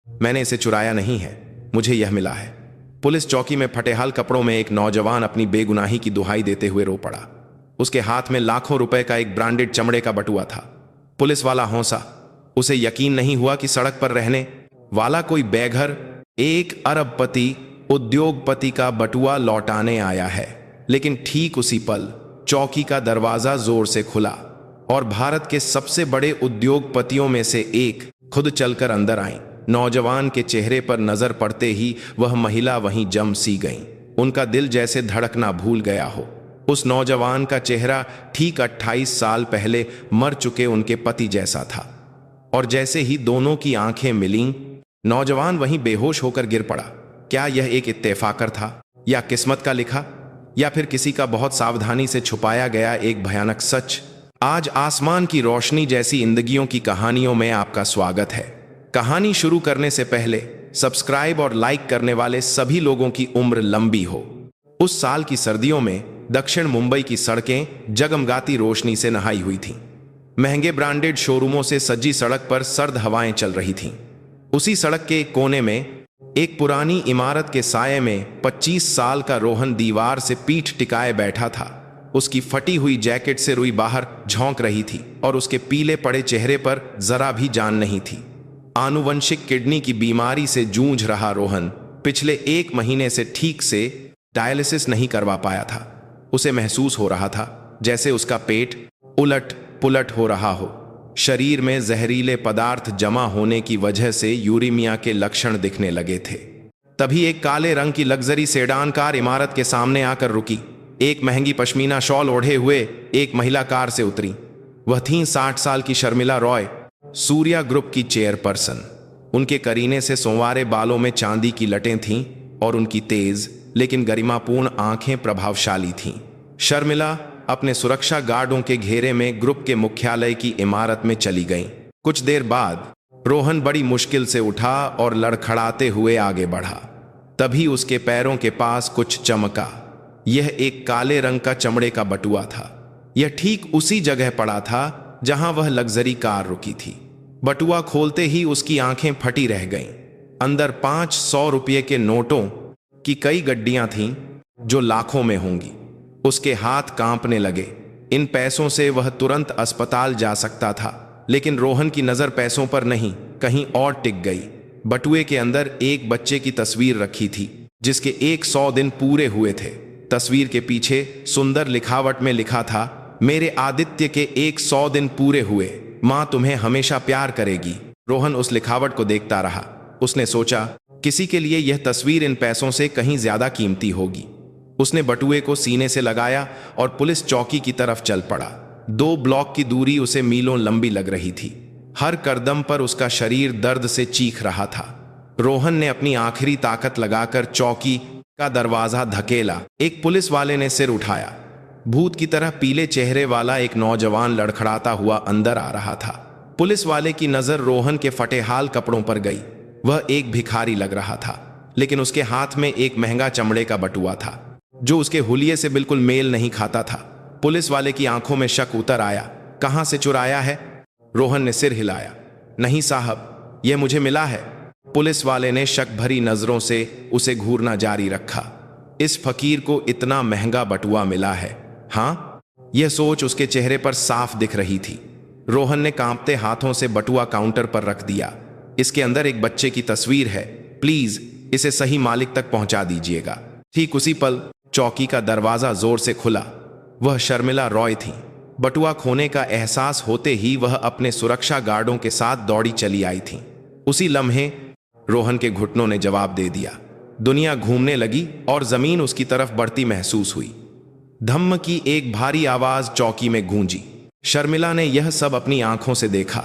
मैंने इसे चुराया नहीं है, मुझे यह मिला है। पुलिस चौकी में फटेहाल कपड़ों में एक नौजवान अपनी बेगुनाही की दुहाई देते हुए रो पड़ा। उसके हाथ में लाखों रुपए का एक ब्रांडेड चमड़े का बटुआ था। पुलिस वाला हौंसा। उसे यकीन नहीं हुआ कि सड़क पर रहने वाला कोई बेघर एक अरबपति उद्योगपति का बटुआ लौटाने आया है। लेकिन ठीक उसी पल चौकी का दरवाजा जोर से खुला और भारत के सबसे बड़े उद्योगपतियों में से एक खुद चलकर अंदर आई। नौजवान के चेहरे पर नजर पड़ते ही वह महिला वहीं जम सी गई। उनका दिल जैसे धड़कना भूल गया हो। उस नौजवान का चेहरा ठीक 28 साल पहले मर चुके उनके पति जैसा था। और जैसे ही दोनों की आंखें मिलीं, नौजवान वहीं बेहोश होकर गिर पड़ा। क्या यह एक इत्तेफाकर था, या किस्मत का लिखा, या फिर किसी का बहुत सावधानी से छुपाया गया एक भयानक सच? आज आसमान की रोशनी जैसी जिंदगियों की कहानियों में आपका स्वागत है। कहानी शुरू करने से पहले सब्सक्राइब और लाइक करने वाले सभी लोगों की उम्र लंबी हो। उस साल की सर्दियों में दक्षिण मुंबई की सड़कें जगमगाती रोशनी से नहाई हुई थीं। महंगे ब्रांडेड शोरूमों से सजी सड़क पर सर्द हवाएं चल रही थीं। उसी सड़क के एक कोने में एक पुरानी इमारत के साये में 25 साल का रोहन दीवार से पीठ टिकाए बैठा था। उसकी फटी हुई जैकेट से रुई बाहर झोंक रही थी और उसके पीले पड़े चेहरे पर जरा भी जान नहीं थी। आनुवंशिक किडनी की बीमारी से जूझ रहा रोहन पिछले 1 महीने से ठीक से डायलिसिस नहीं करवा पाया था। उसे महसूस हो रहा था जैसे उसका पेट उलट पुलट हो रहा हो। शरीर में जहरीले पदार्थ जमा होने की वजह से यूरेमिया के लक्षण दिखने लगे थे। तभी एक काले रंग की लग्जरी सेडान कार इमारत के सामने आकर रुकी। एक महंगी पश्मीना शॉल ओढ़े हुए एक महिला कार से उतरी। वह थीं 60 साल की शर्मिला रॉय, सूर्या ग्रुप की चेयरपर्सन। उनके करीने से संवारे बालों में चांदी की लटें थीं और उनकी तेज लेकिन गरिमापूर्ण आंखें प्रभावशाली थीं। शर्मिला अपने सुरक्षा गार्डों के घेरे में ग्रुप के मुख्यालय की इमारत में चली गईं। कुछ देर बाद रोहन बड़ी मुश्किल से उठा और लड़खड़ाते हुए आगे बढ़ा। तभी उसके पैरों के पास कुछ चमका। यह एक काले रंग का चमड़े का बटुआ था। यह ठीक उसी जगह पड़ा था जहां वह लग्जरी कार रुकी थी। बटुआ खोलते ही उसकी आंखें फटी रह गईं। अंदर 500 रुपये के नोटों की कई गड्डियां थीं जो लाखों में होंगी। उसके हाथ कांपने लगे। इन पैसों से वह तुरंत अस्पताल जा सकता था, लेकिन रोहन की नजर पैसों पर नहीं, कहीं और टिक गई। बटुए के अंदर एक बच्चे की तस्वीर रखी थी जिसके 100 दिन पूरे हुए थे। तस्वीर के पीछे सुंदर लिखावट में लिखा था, मेरे आदित्य के 100 दिन पूरे हुए, मां तुम्हें हमेशा प्यार करेगी। रोहन उस लिखावट को देखता रहा। उसने सोचा, किसी के लिए यह तस्वीर इन पैसों से कहीं ज्यादा कीमती होगी। उसने बटुए को सीने से लगाया और पुलिस चौकी की तरफ चल पड़ा। 2 ब्लॉक की दूरी उसे मीलों लंबी लग रही थी। हर कदम पर उसका शरीर दर्द से चीख रहा था। रोहन ने अपनी आखिरी ताकत लगाकर चौकी का दरवाजा धकेला। एक पुलिस वाले ने सिर उठाया। भूत की तरह पीले चेहरे वाला एक नौजवान लड़खड़ाता हुआ अंदर आ रहा था। पुलिस वाले की नजर रोहन के फटेहाल कपड़ों पर गई। वह एक भिखारी लग रहा था, लेकिन उसके हाथ में एक महंगा चमड़े का बटुआ था जो उसके हुलिये से बिल्कुल मेल नहीं खाता था। पुलिस वाले की आंखों में शक उतर आया। कहां से चुराया है? रोहन ने सिर हिलाया। नहीं साहब, यह मुझे मिला है। पुलिस वाले ने शक भरी नजरों से उसे घूरना जारी रखा। इस फकीर को इतना महंगा बटुआ मिला है? हाँ, यह सोच उसके चेहरे पर साफ दिख रही थी। रोहन ने कांपते हाथों से बटुआ काउंटर पर रख दिया। इसके अंदर एक बच्चे की तस्वीर है, प्लीज इसे सही मालिक तक पहुंचा दीजिएगा। ठीक उसी पल चौकी का दरवाजा जोर से खुला। वह शर्मिला रॉय थी। बटुआ खोने का एहसास होते ही वह अपने सुरक्षा गार्डों के साथ दौड़ी चली आई थी। उसी लम्हे रोहन के घुटनों ने जवाब दे दिया। दुनिया घूमने लगी और जमीन उसकी तरफ बढ़ती महसूस हुई। धम्म की एक भारी आवाज चौकी में गूंजी। शर्मिला ने यह सब अपनी आंखों से देखा।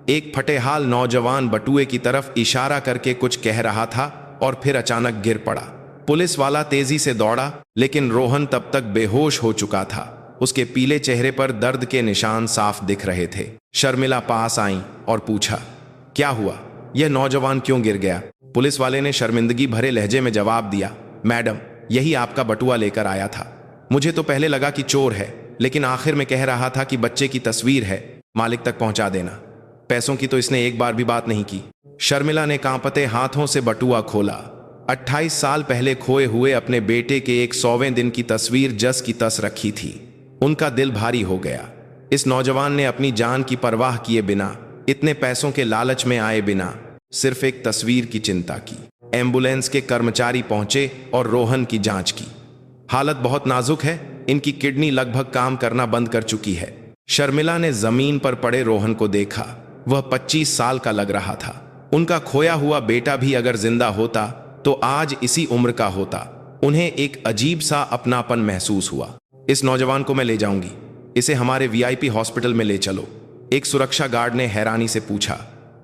एक फटेहाल नौजवान बटुए की तरफ इशारा करके कुछ कह रहा था और फिर अचानक गिर पड़ा। पुलिस वाला तेजी से दौड़ा, लेकिन रोहन तब तक बेहोश हो चुका था। उसके पीले चेहरे पर दर्द के निशान साफ दिख रहे थे। शर्मिला पास आई और पूछा, क्या हुआ? यह नौजवान क्यों गिर गया? पुलिस वाले ने शर्मिंदगी भरे लहजे में जवाब दिया, मैडम, यही आपका बटुआ लेकर आया था। मुझे तो पहले लगा कि चोर है, लेकिन आखिर में कह रहा था कि बच्चे की तस्वीर है, मालिक तक पहुंचा देना। पैसों की तो इसने एक बार भी बात नहीं की। शर्मिला ने कांपते हाथों से बटुआ खोला। 28 साल पहले खोए हुए अपने बेटे के 100वें दिन की तस्वीर जस की तस रखी थी। उनका दिल भारी हो गया। इस नौजवान ने अपनी जान की परवाह किए बिना, इतने पैसों के लालच में आए बिना, सिर्फ एक तस्वीर की चिंता की। एम्बुलेंस के कर्मचारी पहुंचे और रोहन की जांच की। हालत बहुत नाजुक है, इनकी किडनी लगभग काम करना बंद कर चुकी है। शर्मिला ने जमीन पर पड़े रोहन को देखा। वह 25 साल का लग रहा था। उनका खोया हुआ बेटा भी अगर जिंदा होता तो आज इसी उम्र का होता। उन्हें एक अजीब सा अपनापन महसूस हुआ। इस नौजवान को मैं ले जाऊंगी, इसे हमारे वीआईपी हॉस्पिटल में ले चलो, एक सुरक्षा गार्ड ने हैरानी से पूछा।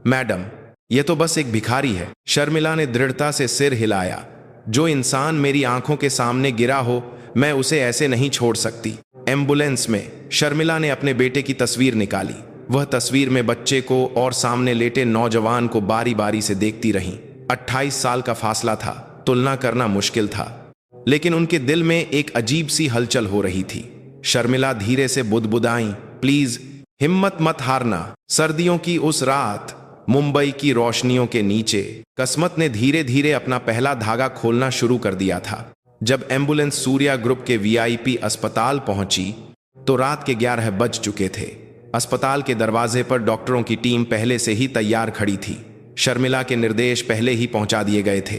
मैडम, यह तो बस एक भिखारी है। शर्मिला ने दृढ़ता से सिर हिलाया। जो इंसान मेरी आंखों के सामने गिरा हो, मैं उसे ऐसे नहीं छोड़ सकती। एम्बुलेंस में शर्मिला ने अपने बेटे की तस्वीर निकाली। वह तस्वीर में बच्चे को और सामने लेटे नौजवान को बारी बारी से देखती रहीं। 28 साल का फासला था, तुलना करना मुश्किल था, लेकिन उनके दिल में एक अजीब सी हलचल हो रही थी। शर्मिला धीरे से बुदबुदाई, प्लीज हिम्मत मत हारना। सर्दियों की उस रात मुंबई की रोशनियों के नीचे किस्मत ने धीरे धीरे अपना पहला धागा खोलना शुरू कर दिया था। जब एम्बुलेंस सूर्या ग्रुप के वीआईपी अस्पताल पहुंची तो रात के 11 बज चुके थे। अस्पताल के दरवाजे पर डॉक्टरों की टीम पहले से ही तैयार खड़ी थी। शर्मिला के निर्देश पहले ही पहुंचा दिए गए थे।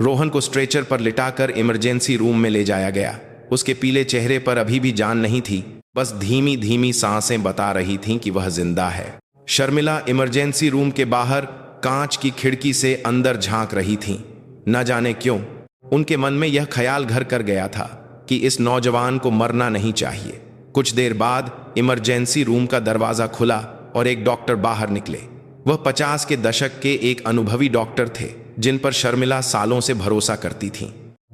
रोहन को स्ट्रेचर पर लिटाकर इमरजेंसी रूम में ले जाया गया। उसके पीले चेहरे पर अभी भी जान नहीं थी, बस धीमी धीमी सांसें बता रही थीं कि वह जिंदा है। शर्मिला इमरजेंसी रूम के बाहर कांच की खिड़की से अंदर झांक रही थीं। न जाने क्यों उनके मन में यह ख्याल घर कर गया था कि इस नौजवान को मरना नहीं चाहिए। कुछ देर बाद इमरजेंसी रूम का दरवाजा खुला और एक डॉक्टर बाहर निकले। वह 50 के दशक के एक अनुभवी डॉक्टर थे जिन पर शर्मिला सालों से भरोसा करती थीं।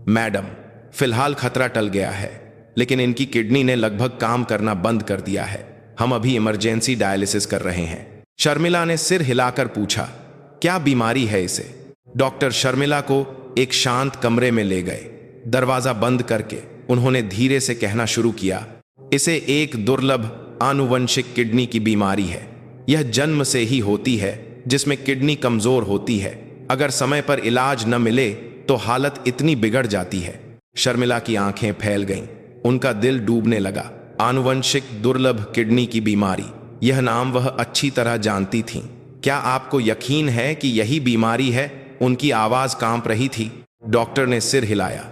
मैडम, फिलहाल खतरा टल गया है, लेकिन इनकी किडनी ने लगभग काम करना बंद कर दिया है। हम अभी इमरजेंसी डायलिसिस कर रहे हैं। शर्मिला ने सिर हिलाकर पूछा, क्या बीमारी है इसे? डॉक्टर शर्मिला को एक शांत कमरे में ले गए। दरवाजा बंद करके उन्होंने धीरे से कहना शुरू किया, इसे एक दुर्लभ आनुवंशिक किडनी की बीमारी है। यह जन्म से ही होती है, जिसमें किडनी कमजोर होती है। अगर समय पर इलाज न मिले तो हालत इतनी बिगड़ जाती है। शर्मिला की आंखें फैल गईं, उनका दिल डूबने लगा। आनुवंशिक दुर्लभ किडनी की बीमारी, यह नाम वह अच्छी तरह जानती थीं। क्या आपको यकीन है कि यही बीमारी है? उनकी आवाज कांप रही थी। डॉक्टर ने सिर हिलाया।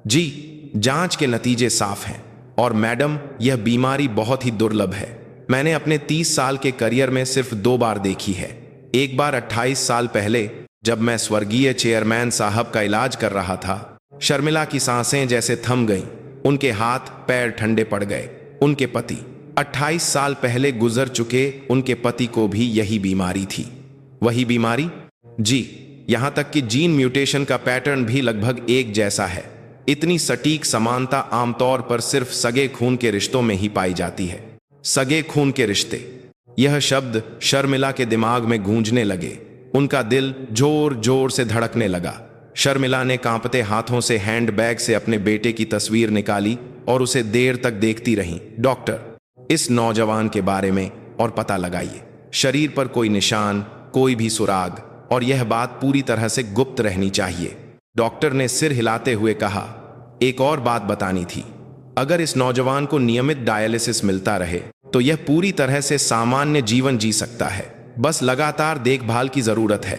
जी, जांच के नतीजे साफ हैं और मैडम, यह बीमारी बहुत ही दुर्लभ है। मैंने अपने 30 साल के करियर में सिर्फ 2 बार देखी है। एक बार 28 साल पहले जब मैं स्वर्गीय चेयरमैन साहब का इलाज कर रहा था। शर्मिला की सांसें जैसे थम गईं, उनके हाथ पैर ठंडे पड़ गए। उनके पति 28 साल पहले गुजर चुके उनके पति को भी यही बीमारी थी। वही बीमारी? जी, यहां तक कि जीन म्यूटेशन का पैटर्न भी लगभग एक जैसा है। इतनी सटीक समानता आमतौर पर सिर्फ सगे खून के रिश्तों में ही पाई जाती है। सगे खून के रिश्ते, यह शब्द शर्मिला के दिमाग में गूंजने लगे। उनका दिल जोर जोर से धड़कने लगा। शर्मिला ने कांपते हाथों से हैंडबैग से अपने बेटे की तस्वीर निकाली और उसे देर तक देखती रहीं। डॉक्टर, इस नौजवान के बारे में और पता लगाइए। शरीर पर कोई निशान, कोई भी सुराग, और यह बात पूरी तरह से गुप्त रहनी चाहिए। डॉक्टर ने सिर हिलाते हुए कहा, एक और बात बतानी थी। अगर इस नौजवान को नियमित डायलिसिस मिलता रहे तो यह पूरी तरह से सामान्य जीवन जी सकता है। बस लगातार देखभाल की जरूरत है।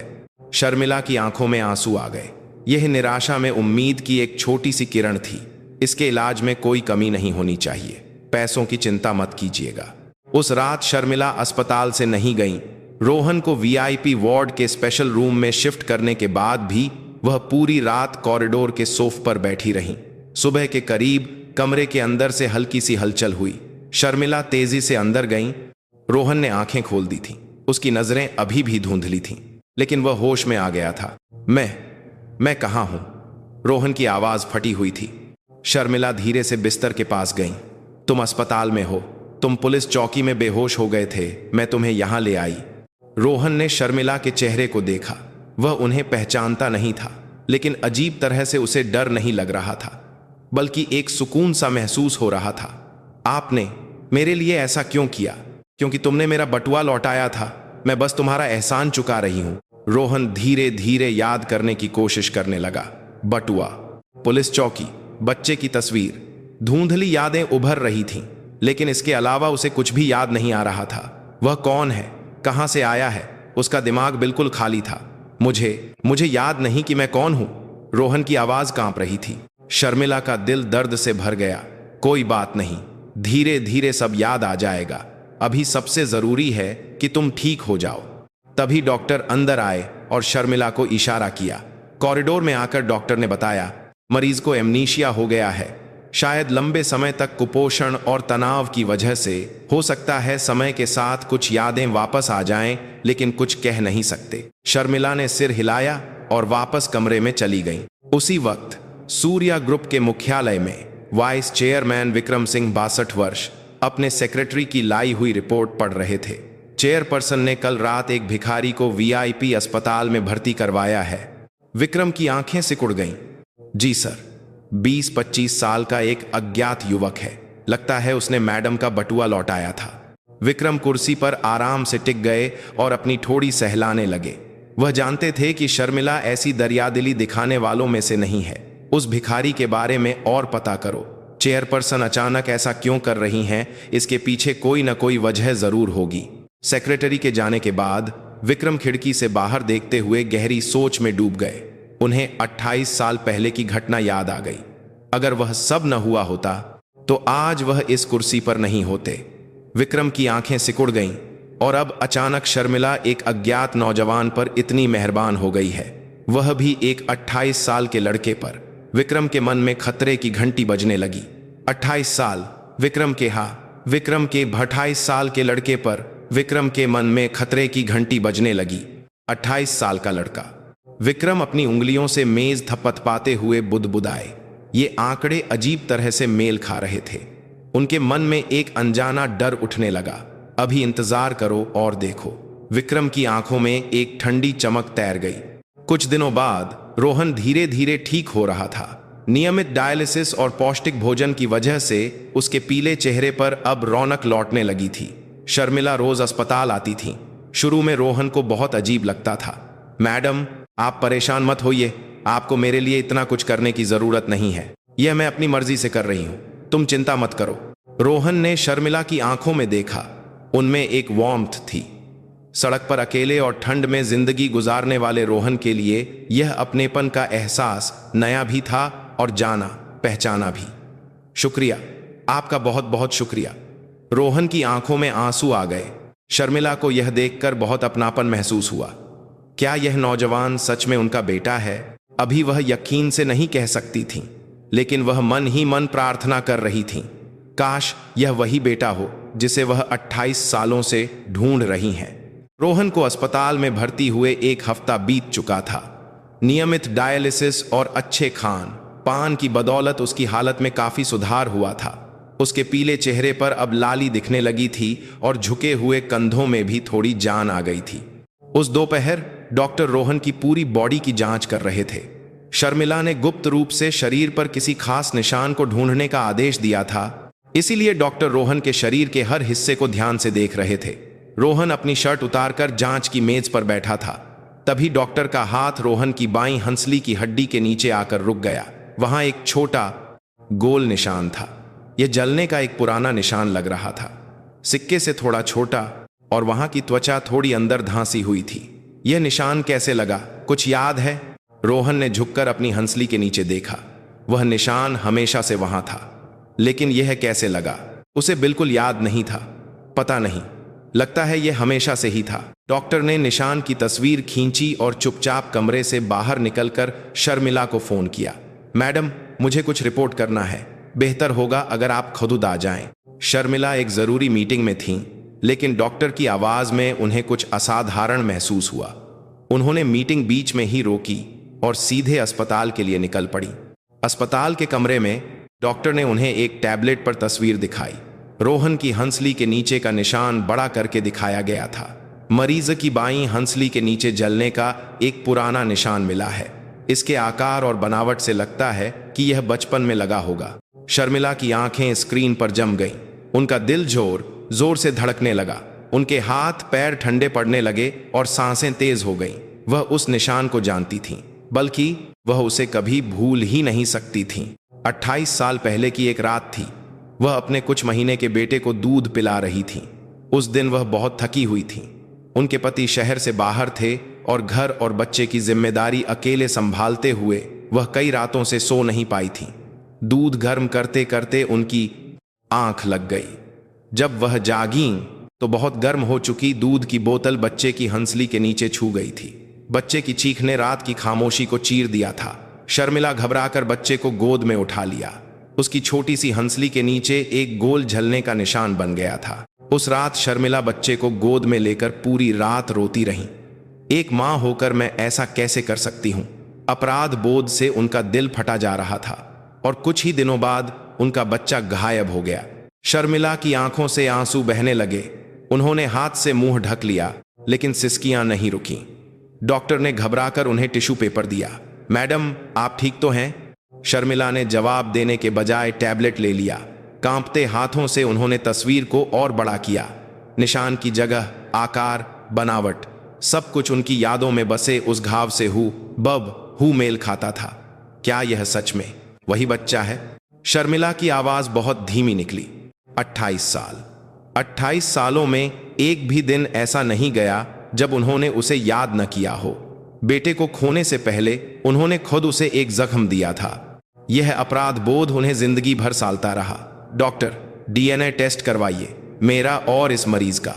शर्मिला की आंखों में आंसू आ गए। यह निराशा में उम्मीद की एक छोटी सी किरण थी। इसके इलाज में कोई कमी नहीं होनी चाहिए। पैसों की चिंता मत कीजिएगा। उस रात शर्मिला अस्पताल से नहीं गई। रोहन को वीआईपी वार्ड के स्पेशल रूम में शिफ्ट करने के बाद भी वह पूरी रात कॉरिडोर के सोफ पर बैठी रहीं। सुबह के करीब कमरे के अंदर से हल्की सी हलचल हुई। शर्मिला तेजी से अंदर गईं। रोहन ने आंखें खोल दी थीं। उसकी नजरें अभी भी धुंधली थीं, लेकिन वह होश में आ गया था। मैं कहाँ हूं? रोहन की आवाज फटी हुई थी। शर्मिला धीरे से बिस्तर के पास गई। तुम अस्पताल में हो। तुम पुलिस चौकी में बेहोश हो गए थे। मैं तुम्हें यहां ले आई। रोहन ने शर्मिला के चेहरे को देखा। वह उन्हें पहचानता नहीं था, लेकिन अजीब तरह से उसे डर नहीं लग रहा था, बल्कि एक सुकून सा महसूस हो रहा था। आपने मेरे लिए ऐसा क्यों किया? क्योंकि तुमने मेरा बटुआ लौटाया था। मैं बस तुम्हारा एहसान चुका रही हूं। रोहन धीरे धीरे याद करने की कोशिश करने लगा। बटुआ, पुलिस चौकी, बच्चे की तस्वीर, धुंधली यादें उभर रही थीं, लेकिन इसके अलावा उसे कुछ भी याद नहीं आ रहा था। वह कौन है, कहां से आया है? उसका दिमाग बिल्कुल खाली था। मुझे याद नहीं कि मैं कौन हूं। रोहन की आवाज कांप रही थी। शर्मिला का दिल दर्द से भर गया। कोई बात नहीं, धीरे धीरे सब याद आ जाएगा। अभी सबसे जरूरी है कि तुम ठीक हो जाओ। तभी डॉक्टर अंदर आए और शर्मिला को इशारा किया। कॉरिडोर में आकर डॉक्टर ने बताया, मरीज को एमनीशिया हो गया है। शायद लंबे समय तक कुपोषण और तनाव की वजह से। हो सकता है समय के साथ कुछ यादें वापस आ जाएं, लेकिन कुछ कह नहीं सकते। शर्मिला ने सिर हिलाया और वापस कमरे में चली गई। उसी वक्त सूर्या ग्रुप के मुख्यालय में वाइस चेयरमैन विक्रम सिंह 62 वर्ष अपने सेक्रेटरी की लाई हुई रिपोर्ट पढ़ रहे थे। चेयरपर्सन ने कल रात एक भिखारी को वीआईपी अस्पताल में भर्ती करवाया है। विक्रम की आंखें सिकुड़ गईं। जी सर। 20-25 साल का एक अज्ञात युवक है। लगता है उसने मैडम का बटुआ लौटाया था। विक्रम कुर्सी पर आराम से टिक गए और अपनी ठोड़ी सहलाने लगे। वह जानते थे कि शर्मिला ऐसी दरियादिली दिखाने वालों में से नहीं है। उस भिखारी के बारे में और पता करो। चेयरपर्सन अचानक ऐसा क्यों कर रही हैं, इसके पीछे कोई न कोई वजह जरूर होगी। सेक्रेटरी के जाने के बाद विक्रम खिड़की से बाहर देखते हुए गहरी सोच में डूब गए। उन्हें 28 साल पहले की घटना याद आ गई। अगर वह सब न हुआ होता तो आज वह इस कुर्सी पर नहीं होते। विक्रम की आंखें सिकुड़ गईं और अब अचानक शर्मिला एक अज्ञात नौजवान पर इतनी मेहरबान हो गई है, वह भी एक 28 साल के लड़के पर। विक्रम के मन में खतरे की घंटी बजने लगी। 28 साल, विक्रम के 28 साल के लड़के पर विक्रम के मन में खतरे की घंटी बजने लगी। 28 साल का लड़का। विक्रम अपनी उंगलियों से मेज थपथपाते हुए बुदबुदाए। ये आंकड़े अजीब तरह से मेल खा रहे थे। उनके मन में एक अनजाना डर उठने लगा। अभी इंतजार करो और देखो। विक्रम की आंखों में एक ठंडी चमक तैर गई। कुछ दिनों बाद रोहन धीरे धीरे ठीक हो रहा था। नियमित डायलिसिस और पौष्टिक भोजन की वजह से उसके पीले चेहरे पर अब रौनक लौटने लगी थी। शर्मिला रोज अस्पताल आती थी। शुरू में रोहन को बहुत अजीब लगता था। मैडम, आप परेशान मत होइए, आपको मेरे लिए इतना कुछ करने की जरूरत नहीं है। यह मैं अपनी मर्जी से कर रही हूं, तुम चिंता मत करो। रोहन ने शर्मिला की आंखों में देखा। उनमें एक वार्मथ थी। सड़क पर अकेले और ठंड में जिंदगी गुजारने वाले रोहन के लिए यह अपनेपन का एहसास नया भी था और जाना पहचाना भी। शुक्रिया, आपका बहुत बहुत शुक्रिया। रोहन की आंखों में आंसू आ गए। शर्मिला को यह देखकर बहुत अपनापन महसूस हुआ। क्या यह नौजवान सच में उनका बेटा है? अभी वह यकीन से नहीं कह सकती थी, लेकिन वह मन ही मन प्रार्थना कर रही थी। काश यह वही बेटा हो जिसे वह 28 सालों से ढूंढ रही हैं। रोहन को अस्पताल में भर्ती हुए 1 हफ्ता बीत चुका था। नियमित डायलिसिस और अच्छे खान पान की बदौलत उसकी हालत में काफी सुधार हुआ था। उसके पीले चेहरे पर अब लाली दिखने लगी थी और झुके हुए कंधों में भी थोड़ी जान आ गई थी। उस दोपहर डॉक्टर रोहन की पूरी बॉडी की जांच कर रहे थे। शर्मिला ने गुप्त रूप से शरीर पर किसी खास निशान को ढूंढने का आदेश दिया था, इसीलिए डॉक्टर रोहन के शरीर के हर हिस्से को ध्यान से देख रहे थे। रोहन अपनी शर्ट उतारकर जांच की मेज पर बैठा था। तभी डॉक्टर का हाथ रोहन की बाईं हंसली की हड्डी के नीचे आकर रुक गया। वहां एक छोटा गोल निशान था। यह जलने का एक पुराना निशान लग रहा था, सिक्के से थोड़ा छोटा, और वहां की त्वचा थोड़ी अंदर धांसी हुई थी। यह निशान कैसे लगा, कुछ याद है? रोहन ने झुककर अपनी हंसली के नीचे देखा। वह निशान हमेशा से वहां था, लेकिन यह कैसे लगा उसे बिल्कुल याद नहीं था। पता नहीं, लगता है यह हमेशा से ही था। डॉक्टर ने निशान की तस्वीर खींची और चुपचाप कमरे से बाहर निकलकर शर्मिला को फोन किया। मैडम, मुझे कुछ रिपोर्ट करना है। बेहतर होगा अगर आप खुद आ जाएं। शर्मिला एक जरूरी मीटिंग में थीं, लेकिन डॉक्टर की आवाज में उन्हें कुछ असाधारण महसूस हुआ। उन्होंने मीटिंग बीच में ही रोकी और सीधे अस्पताल के लिए निकल पड़ी। अस्पताल के कमरे में डॉक्टर ने उन्हें एक टैबलेट पर तस्वीर दिखाई। रोहन की हंसली के नीचे का निशान बड़ा करके दिखाया गया था। मरीज की बाईं हंसली के नीचे जलने का एक पुराना निशान मिला है। इसके आकार और बनावट से लगता है कि यह बचपन में लगा होगा। शर्मिला की आंखें स्क्रीन पर जम गईं। उनका दिल जोर से धड़कने लगा। उनके हाथ पैर ठंडे पड़ने लगे और सांसें तेज हो गईं। वह उस निशान को जानती थीं, बल्कि वह उसे कभी भूल ही नहीं सकती थीं। 28 साल पहले की एक रात थी। वह अपने कुछ महीने के बेटे को दूध पिला रही थीं। उस दिन वह बहुत थकी हुई थीं। उनके पति शहर से बाहर थे और घर और बच्चे की जिम्मेदारी अकेले संभालते हुए वह कई रातों से सो नहीं पाई थीं। दूध गर्म करते करते उनकी आंख लग गई। जब वह जागीं तो बहुत गर्म हो चुकी दूध की बोतल बच्चे की हंसली के नीचे छू गई थी। बच्चे की चीख ने रात की खामोशी को चीर दिया था। शर्मिला घबराकर बच्चे को गोद में उठा लिया। उसकी छोटी सी हंसली के नीचे एक गोल झलने का निशान बन गया था। उस रात शर्मिला बच्चे को गोद में लेकर पूरी रात रोती रही। एक मां होकर मैं ऐसा कैसे कर सकती हूं? अपराध बोध से उनका दिल फटा जा रहा था और कुछ ही दिनों बाद उनका बच्चा गायब हो गया। शर्मिला की आंखों से आंसू बहने लगे। उन्होंने हाथ से मुंह ढक लिया, लेकिन सिसकियां नहीं रुकी। डॉक्टर ने घबराकर उन्हें टिश्यू पेपर दिया। मैडम, आप ठीक तो हैं? शर्मिला ने जवाब देने के बजाय टैबलेट ले लिया। कांपते हाथों से उन्होंने तस्वीर को और बड़ा किया। निशान की जगह, आकार, बनावट, सब कुछ उनकी यादों में बसे उस घाव से हू मेल खाता था। क्या यह सच में वही बच्चा है? शर्मिला की आवाज बहुत धीमी निकली। 28 साल। 28 सालों में एक भी दिन ऐसा नहीं गया जब उन्होंने उसे याद न किया हो। बेटे को खोने से पहले उन्होंने खुद उसे एक जख्म दिया था। यह अपराध बोध उन्हें जिंदगी भर सालता रहा। डॉक्टर, डीएनए टेस्ट करवाइए, मेरा और इस मरीज का।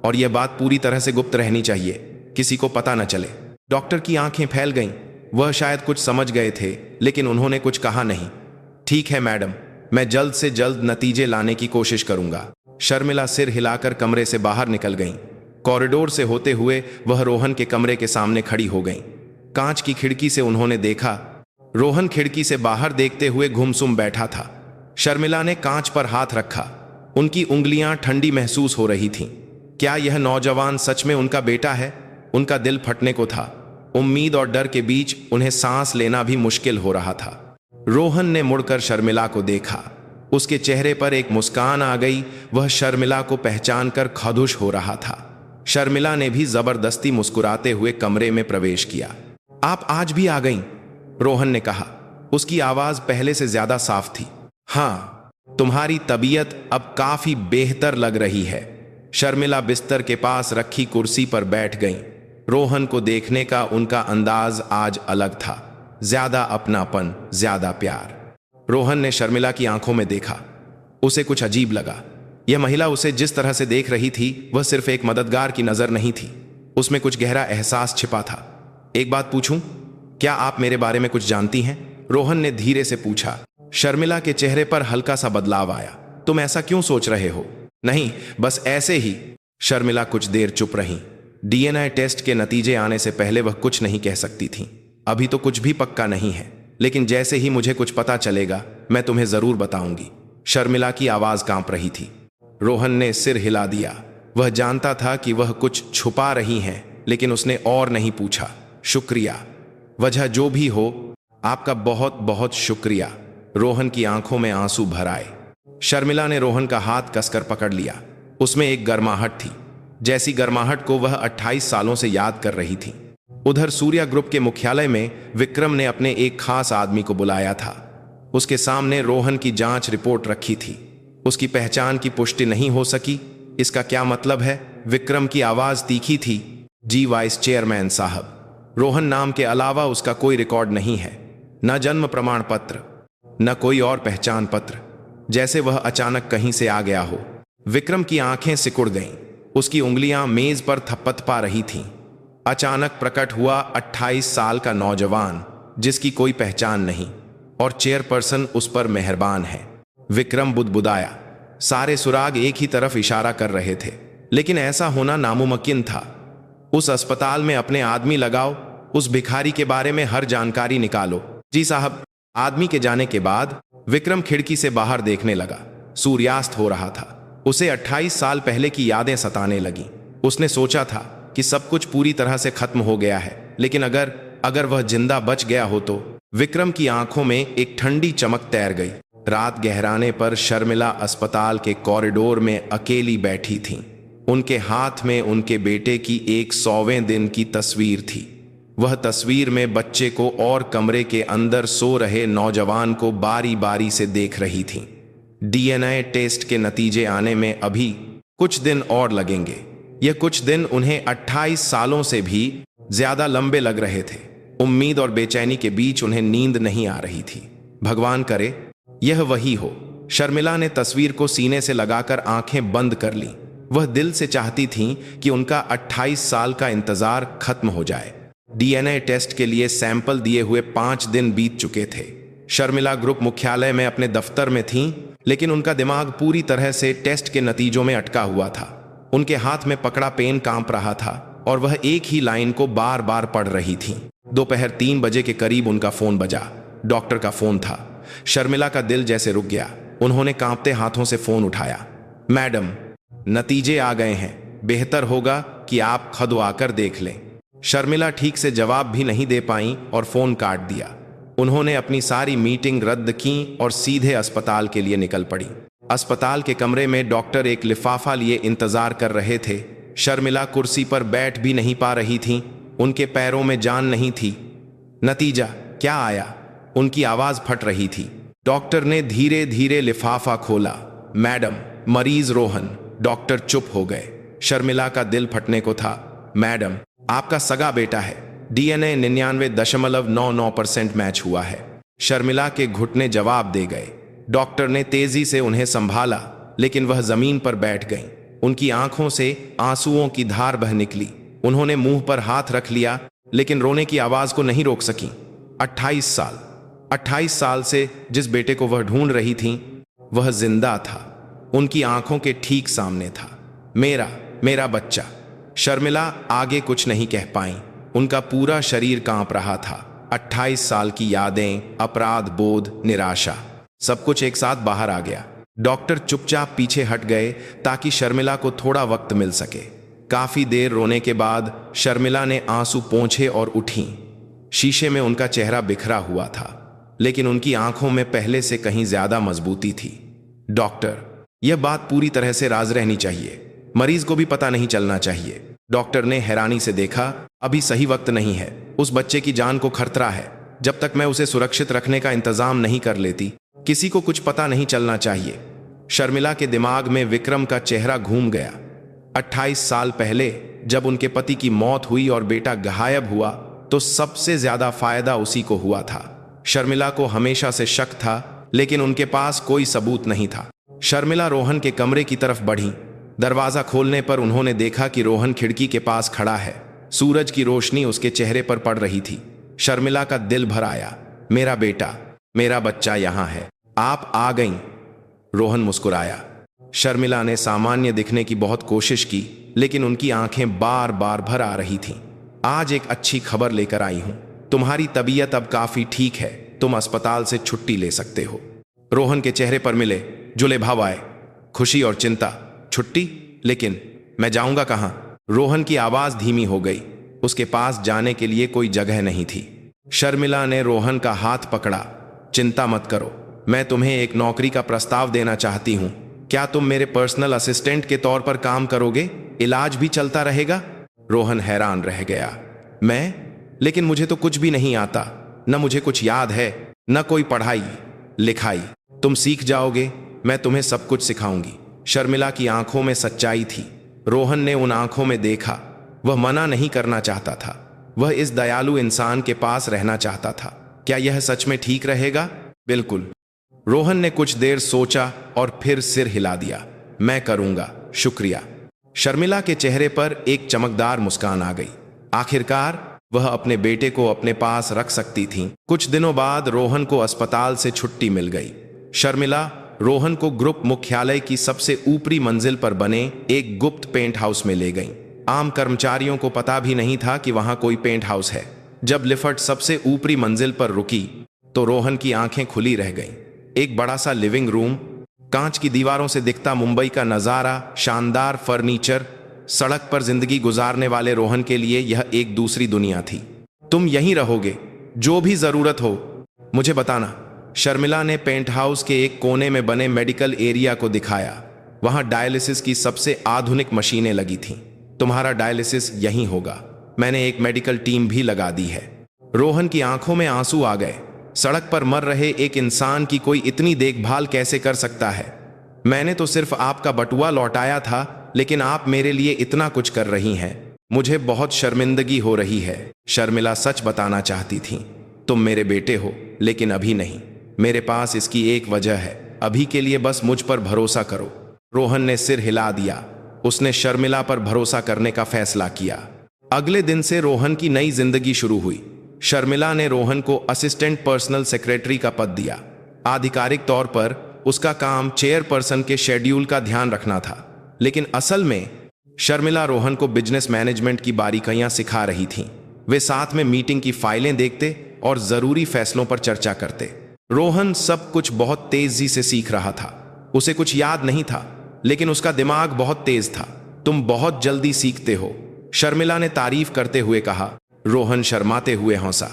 और यह बात पूरी तरह से गुप्त रहनी चाहिए, किसी को पता न चले। डॉक्टर की आंखें फैल गईं। वह शायद कुछ समझ गए थे, लेकिन उन्होंने कुछ कहा नहीं। ठीक है मैडम, मैं जल्द से जल्द नतीजे लाने की कोशिश करूंगा। शर्मिला सिर हिलाकर कमरे से बाहर निकल गईं। कॉरिडोर से होते हुए वह रोहन के कमरे के सामने खड़ी हो गईं। कांच की खिड़की से उन्होंने देखा, रोहन खिड़की से बाहर देखते हुए गुमसुम बैठा था। शर्मिला ने कांच पर हाथ रखा। उनकी उंगलियां ठंडी महसूस हो रही थीं। क्या यह नौजवान सच में उनका बेटा है? उनका दिल फटने को था। उम्मीद और डर के बीच उन्हें सांस लेना भी मुश्किल हो रहा था। रोहन ने मुड़कर शर्मिला को देखा। उसके चेहरे पर एक मुस्कान आ गई। वह शर्मिला को पहचानकर खुश हो रहा था। शर्मिला ने भी जबरदस्ती मुस्कुराते हुए कमरे में प्रवेश किया। आप आज भी आ गईं? रोहन ने कहा। उसकी आवाज पहले से ज्यादा साफ थी। हाँ, तुम्हारी तबीयत अब काफी बेहतर लग रही है। शर्मिला बिस्तर के पास रखी कुर्सी पर बैठ गईं। रोहन को देखने का उनका अंदाज आज अलग था। ज्यादा अपनापन, ज्यादा प्यार। रोहन ने शर्मिला की आंखों में देखा। उसे कुछ अजीब लगा। यह महिला उसे जिस तरह से देख रही थी, वह सिर्फ एक मददगार की नजर नहीं थी। उसमें कुछ गहरा एहसास छिपा था। एक बात पूछूं, क्या आप मेरे बारे में कुछ जानती हैं? रोहन ने धीरे से पूछा। शर्मिला के चेहरे पर हल्का सा बदलाव आया। तुम ऐसा क्यों सोच रहे हो? नहीं, बस ऐसे ही। शर्मिला कुछ देर चुप रही। डीएनए टेस्ट के नतीजे आने से पहले वह कुछ नहीं कह सकती थी। अभी तो कुछ भी पक्का नहीं है, लेकिन जैसे ही मुझे कुछ पता चलेगा मैं तुम्हें जरूर बताऊंगी। शर्मिला की आवाज कांप रही थी। रोहन ने सिर हिला दिया। वह जानता था कि वह कुछ छुपा रही हैं, लेकिन उसने और नहीं पूछा। शुक्रिया, वजह जो भी हो, आपका बहुत बहुत शुक्रिया। रोहन की आंखों में आंसू भर आए। शर्मिला ने रोहन का हाथ कसकर पकड़ लिया। उसमें एक गर्माहट थी, जैसी गर्माहट को वह 28 सालों से याद कर रही थी। उधर सूर्या ग्रुप के मुख्यालय में विक्रम ने अपने एक खास आदमी को बुलाया था। उसके सामने रोहन की जांच रिपोर्ट रखी थी। उसकी पहचान की पुष्टि नहीं हो सकी। इसका क्या मतलब है? विक्रम की आवाज तीखी थी। जी वाइस चेयरमैन साहब, रोहन नाम के अलावा उसका कोई रिकॉर्ड नहीं है। न जन्म प्रमाण पत्र, न कोई और पहचान पत्र। जैसे वह अचानक कहीं से आ गया हो। विक्रम की आंखें सिकुड़ गईं। उसकी उंगलियां मेज पर थपथपा रही थीं। अचानक प्रकट हुआ 28 साल का नौजवान, जिसकी कोई पहचान नहीं, और चेयरपर्सन उस पर मेहरबान है। विक्रम बुदबुदाया। सारे सुराग एक ही तरफ इशारा कर रहे थे, लेकिन ऐसा होना नामुमकिन था। उस अस्पताल में अपने आदमी लगाओ, उस भिखारी के बारे में हर जानकारी निकालो। जी साहब। आदमी के जाने के बाद विक्रम खिड़की से बाहर देखने लगा। सूर्यास्त हो रहा था। उसे 28 साल पहले की यादें सताने लगी। उसने सोचा था कि सब कुछ पूरी तरह से खत्म हो गया है, लेकिन अगर वह जिंदा बच गया हो तो। विक्रम की आंखों में एक ठंडी चमक तैर गई। रात गहराने पर शर्मिला अस्पताल के कॉरिडोर में अकेली बैठी थी। उनके हाथ में उनके बेटे की 100वें दिन की तस्वीर थी। वह तस्वीर में बच्चे को और कमरे के अंदर सो रहे नौजवान को बारी बारी से देख रही थीं। डीएनए टेस्ट के नतीजे आने में अभी कुछ दिन और लगेंगे। यह कुछ दिन उन्हें 28 सालों से भी ज्यादा लंबे लग रहे थे। उम्मीद और बेचैनी के बीच उन्हें नींद नहीं आ रही थी। भगवान करे यह वही हो। शर्मिला ने तस्वीर को सीने से लगाकर आंखें बंद कर लीं। वह दिल से चाहती थीं कि उनका 28 साल का इंतजार खत्म हो जाए। डीएनए टेस्ट के लिए सैंपल दिए हुए 5 दिन बीत चुके थे। शर्मिला ग्रुप मुख्यालय में अपने दफ्तर में थीं, लेकिन उनका दिमाग पूरी तरह से टेस्ट के नतीजों में अटका हुआ था। उनके हाथ में पकड़ा पेन कांप रहा था और वह एक ही लाइन को बार बार पढ़ रही थीं। दोपहर 3 बजे के करीब उनका फोन बजा। डॉक्टर का फोन था। शर्मिला का दिल जैसे रुक गया। उन्होंने कांपते हाथों से फोन उठाया। मैडम, नतीजे आ गए हैं। बेहतर होगा कि आप खुद आकर देख लें। शर्मिला ठीक से जवाब भी नहीं दे पाई और फोन काट दिया। उन्होंने अपनी सारी मीटिंग रद्द की और सीधे अस्पताल के लिए निकल पड़ी। अस्पताल के कमरे में डॉक्टर एक लिफाफा लिए इंतजार कर रहे थे। शर्मिला कुर्सी पर बैठ भी नहीं पा रही थीं। उनके पैरों में जान नहीं थी। नतीजा क्या आया? उनकी आवाज फट रही थी। डॉक्टर ने धीरे धीरे लिफाफा खोला। मैडम, मरीज रोहन। डॉक्टर चुप हो गए। शर्मिला का दिल फटने को था। मैडम, आपका सगा बेटा है। डीएनए 99.99% मैच हुआ है। शर्मिला के घुटने जवाब दे गए। डॉक्टर ने तेजी से उन्हें संभाला, लेकिन वह जमीन पर बैठ गईं। उनकी आंखों से आंसुओं की धार बह निकली। उन्होंने मुंह पर हाथ रख लिया, लेकिन रोने की आवाज को नहीं रोक सकी। 28 साल से जिस बेटे को वह ढूंढ रही थीं, वह जिंदा था। उनकी आंखों के ठीक सामने था। मेरा बच्चा। शर्मिला आगे कुछ नहीं कह पाई। उनका पूरा शरीर कांप रहा था। 28 साल की यादें, अपराध बोध, निराशा, सब कुछ एक साथ बाहर आ गया। डॉक्टर चुपचाप पीछे हट गए ताकि शर्मिला को थोड़ा वक्त मिल सके। काफी देर रोने के बाद शर्मिला ने आंसू पोंछे और उठी। शीशे में उनका चेहरा बिखरा हुआ था, लेकिन उनकी आंखों में पहले से कहीं ज्यादा मजबूती थी। डॉक्टर, यह बात पूरी तरह से राज रहनी चाहिए। मरीज को भी पता नहीं चलना चाहिए। डॉक्टर ने हैरानी से देखा। अभी सही वक्त नहीं है। उस बच्चे की जान को खतरा है। जब तक मैं उसे सुरक्षित रखने का इंतजाम नहीं कर लेती, किसी को कुछ पता नहीं चलना चाहिए। शर्मिला के दिमाग में विक्रम का चेहरा घूम गया। 28 साल पहले जब उनके पति की मौत हुई और बेटा गायब हुआ, तो सबसे ज्यादा फायदा उसी को हुआ था। शर्मिला को हमेशा से शक था, लेकिन उनके पास कोई सबूत नहीं था। शर्मिला रोहन के कमरे की तरफ बढ़ी। दरवाजा खोलने पर उन्होंने देखा कि रोहन खिड़की के पास खड़ा है। सूरज की रोशनी उसके चेहरे पर पड़ रही थी। शर्मिला का दिल भर आया। मेरा बेटा, मेरा बच्चा यहाँ है। आप आ गईं। रोहन मुस्कुराया। शर्मिला ने सामान्य दिखने की बहुत कोशिश की, लेकिन उनकी आंखें बार बार भर आ रही थीं। आज एक अच्छी खबर लेकर आई हूं। तुम्हारी तबीयत अब काफी ठीक है। तुम अस्पताल से छुट्टी ले सकते हो। रोहन के चेहरे पर मिले जुले भाव आए। खुशी और चिंता। छुट्टी? लेकिन मैं जाऊंगा कहां? रोहन की आवाज धीमी हो गई। उसके पास जाने के लिए कोई जगह नहीं थी। शर्मिला ने रोहन का हाथ पकड़ा। चिंता मत करो, मैं तुम्हें एक नौकरी का प्रस्ताव देना चाहती हूं। क्या तुम मेरे पर्सनल असिस्टेंट के तौर पर काम करोगे? इलाज भी चलता रहेगा। रोहन हैरान रह गया। मैं? लेकिन मुझे तो कुछ भी नहीं आता। न मुझे कुछ याद है, न कोई पढ़ाई लिखाई। तुम सीख जाओगे, मैं तुम्हें सब कुछ सिखाऊंगी। शर्मिला की आंखों में सच्चाई थी। रोहन ने उन आंखों में देखा। वह मना नहीं करना चाहता था। वह इस दयालु इंसान के पास रहना चाहता था। क्या यह सच में ठीक रहेगा? बिल्कुल। रोहन ने कुछ देर सोचा और फिर सिर हिला दिया। मैं करूंगा, शुक्रिया। शर्मिला के चेहरे पर एक चमकदार मुस्कान आ गई। आखिरकार वह अपने बेटे को अपने पास रख सकती थीं। कुछ दिनों बाद रोहन को अस्पताल से छुट्टी मिल गई। शर्मिला रोहन को ग्रुप मुख्यालय की सबसे ऊपरी मंजिल पर बने एक गुप्त पेंट हाउस में ले गईं। आम कर्मचारियों को पता भी नहीं था कि वहां कोई पेंट हाउस है। जब लिफ्ट सबसे ऊपरी मंजिल पर रुकी, तो रोहन की आंखें खुली रह गईं। एक बड़ा सा लिविंग रूम, कांच की दीवारों से दिखता मुंबई का नजारा, शानदार फर्नीचर। सड़क पर जिंदगी गुजारने वाले रोहन के लिए यह एक दूसरी दुनिया थी। तुम यहीं रहोगे, जो भी जरूरत हो मुझे बताना। शर्मिला ने पेंट हाउस के एक कोने में बने मेडिकल एरिया को दिखाया। वहां डायलिसिस की सबसे आधुनिक मशीनें लगी थीं। तुम्हारा डायलिसिस यहीं होगा। मैंने एक मेडिकल टीम भी लगा दी है। रोहन की आंखों में आंसू आ गए। सड़क पर मर रहे एक इंसान की कोई इतनी देखभाल कैसे कर सकता है? मैंने तो सिर्फ आपका बटुआ लौटाया था, लेकिन आप मेरे लिए इतना कुछ कर रही हैं। मुझे बहुत शर्मिंदगी हो रही है। शर्मिला सच बताना चाहती थी। तुम मेरे बेटे हो, लेकिन अभी नहीं। मेरे पास इसकी एक वजह है। अभी के लिए बस मुझ पर भरोसा करो। रोहन ने सिर हिला दिया। उसने शर्मिला पर भरोसा करने का फैसला किया। अगले दिन से रोहन की नई जिंदगी शुरू हुई। शर्मिला ने रोहन को असिस्टेंट पर्सनल सेक्रेटरी का पद दिया। आधिकारिक तौर पर उसका काम चेयरपर्सन के शेड्यूल का ध्यान रखना था, लेकिन असल में शर्मिला रोहन को बिजनेस मैनेजमेंट की बारीकियां सिखा रही थीं। वे साथ में मीटिंग की फाइलें देखते और जरूरी फैसलों पर चर्चा करते। रोहन सब कुछ बहुत तेजी से सीख रहा था। उसे कुछ याद नहीं था, लेकिन उसका दिमाग बहुत तेज था। तुम बहुत जल्दी सीखते हो, शर्मिला ने तारीफ करते हुए कहा। रोहन शर्माते हुए हंसा।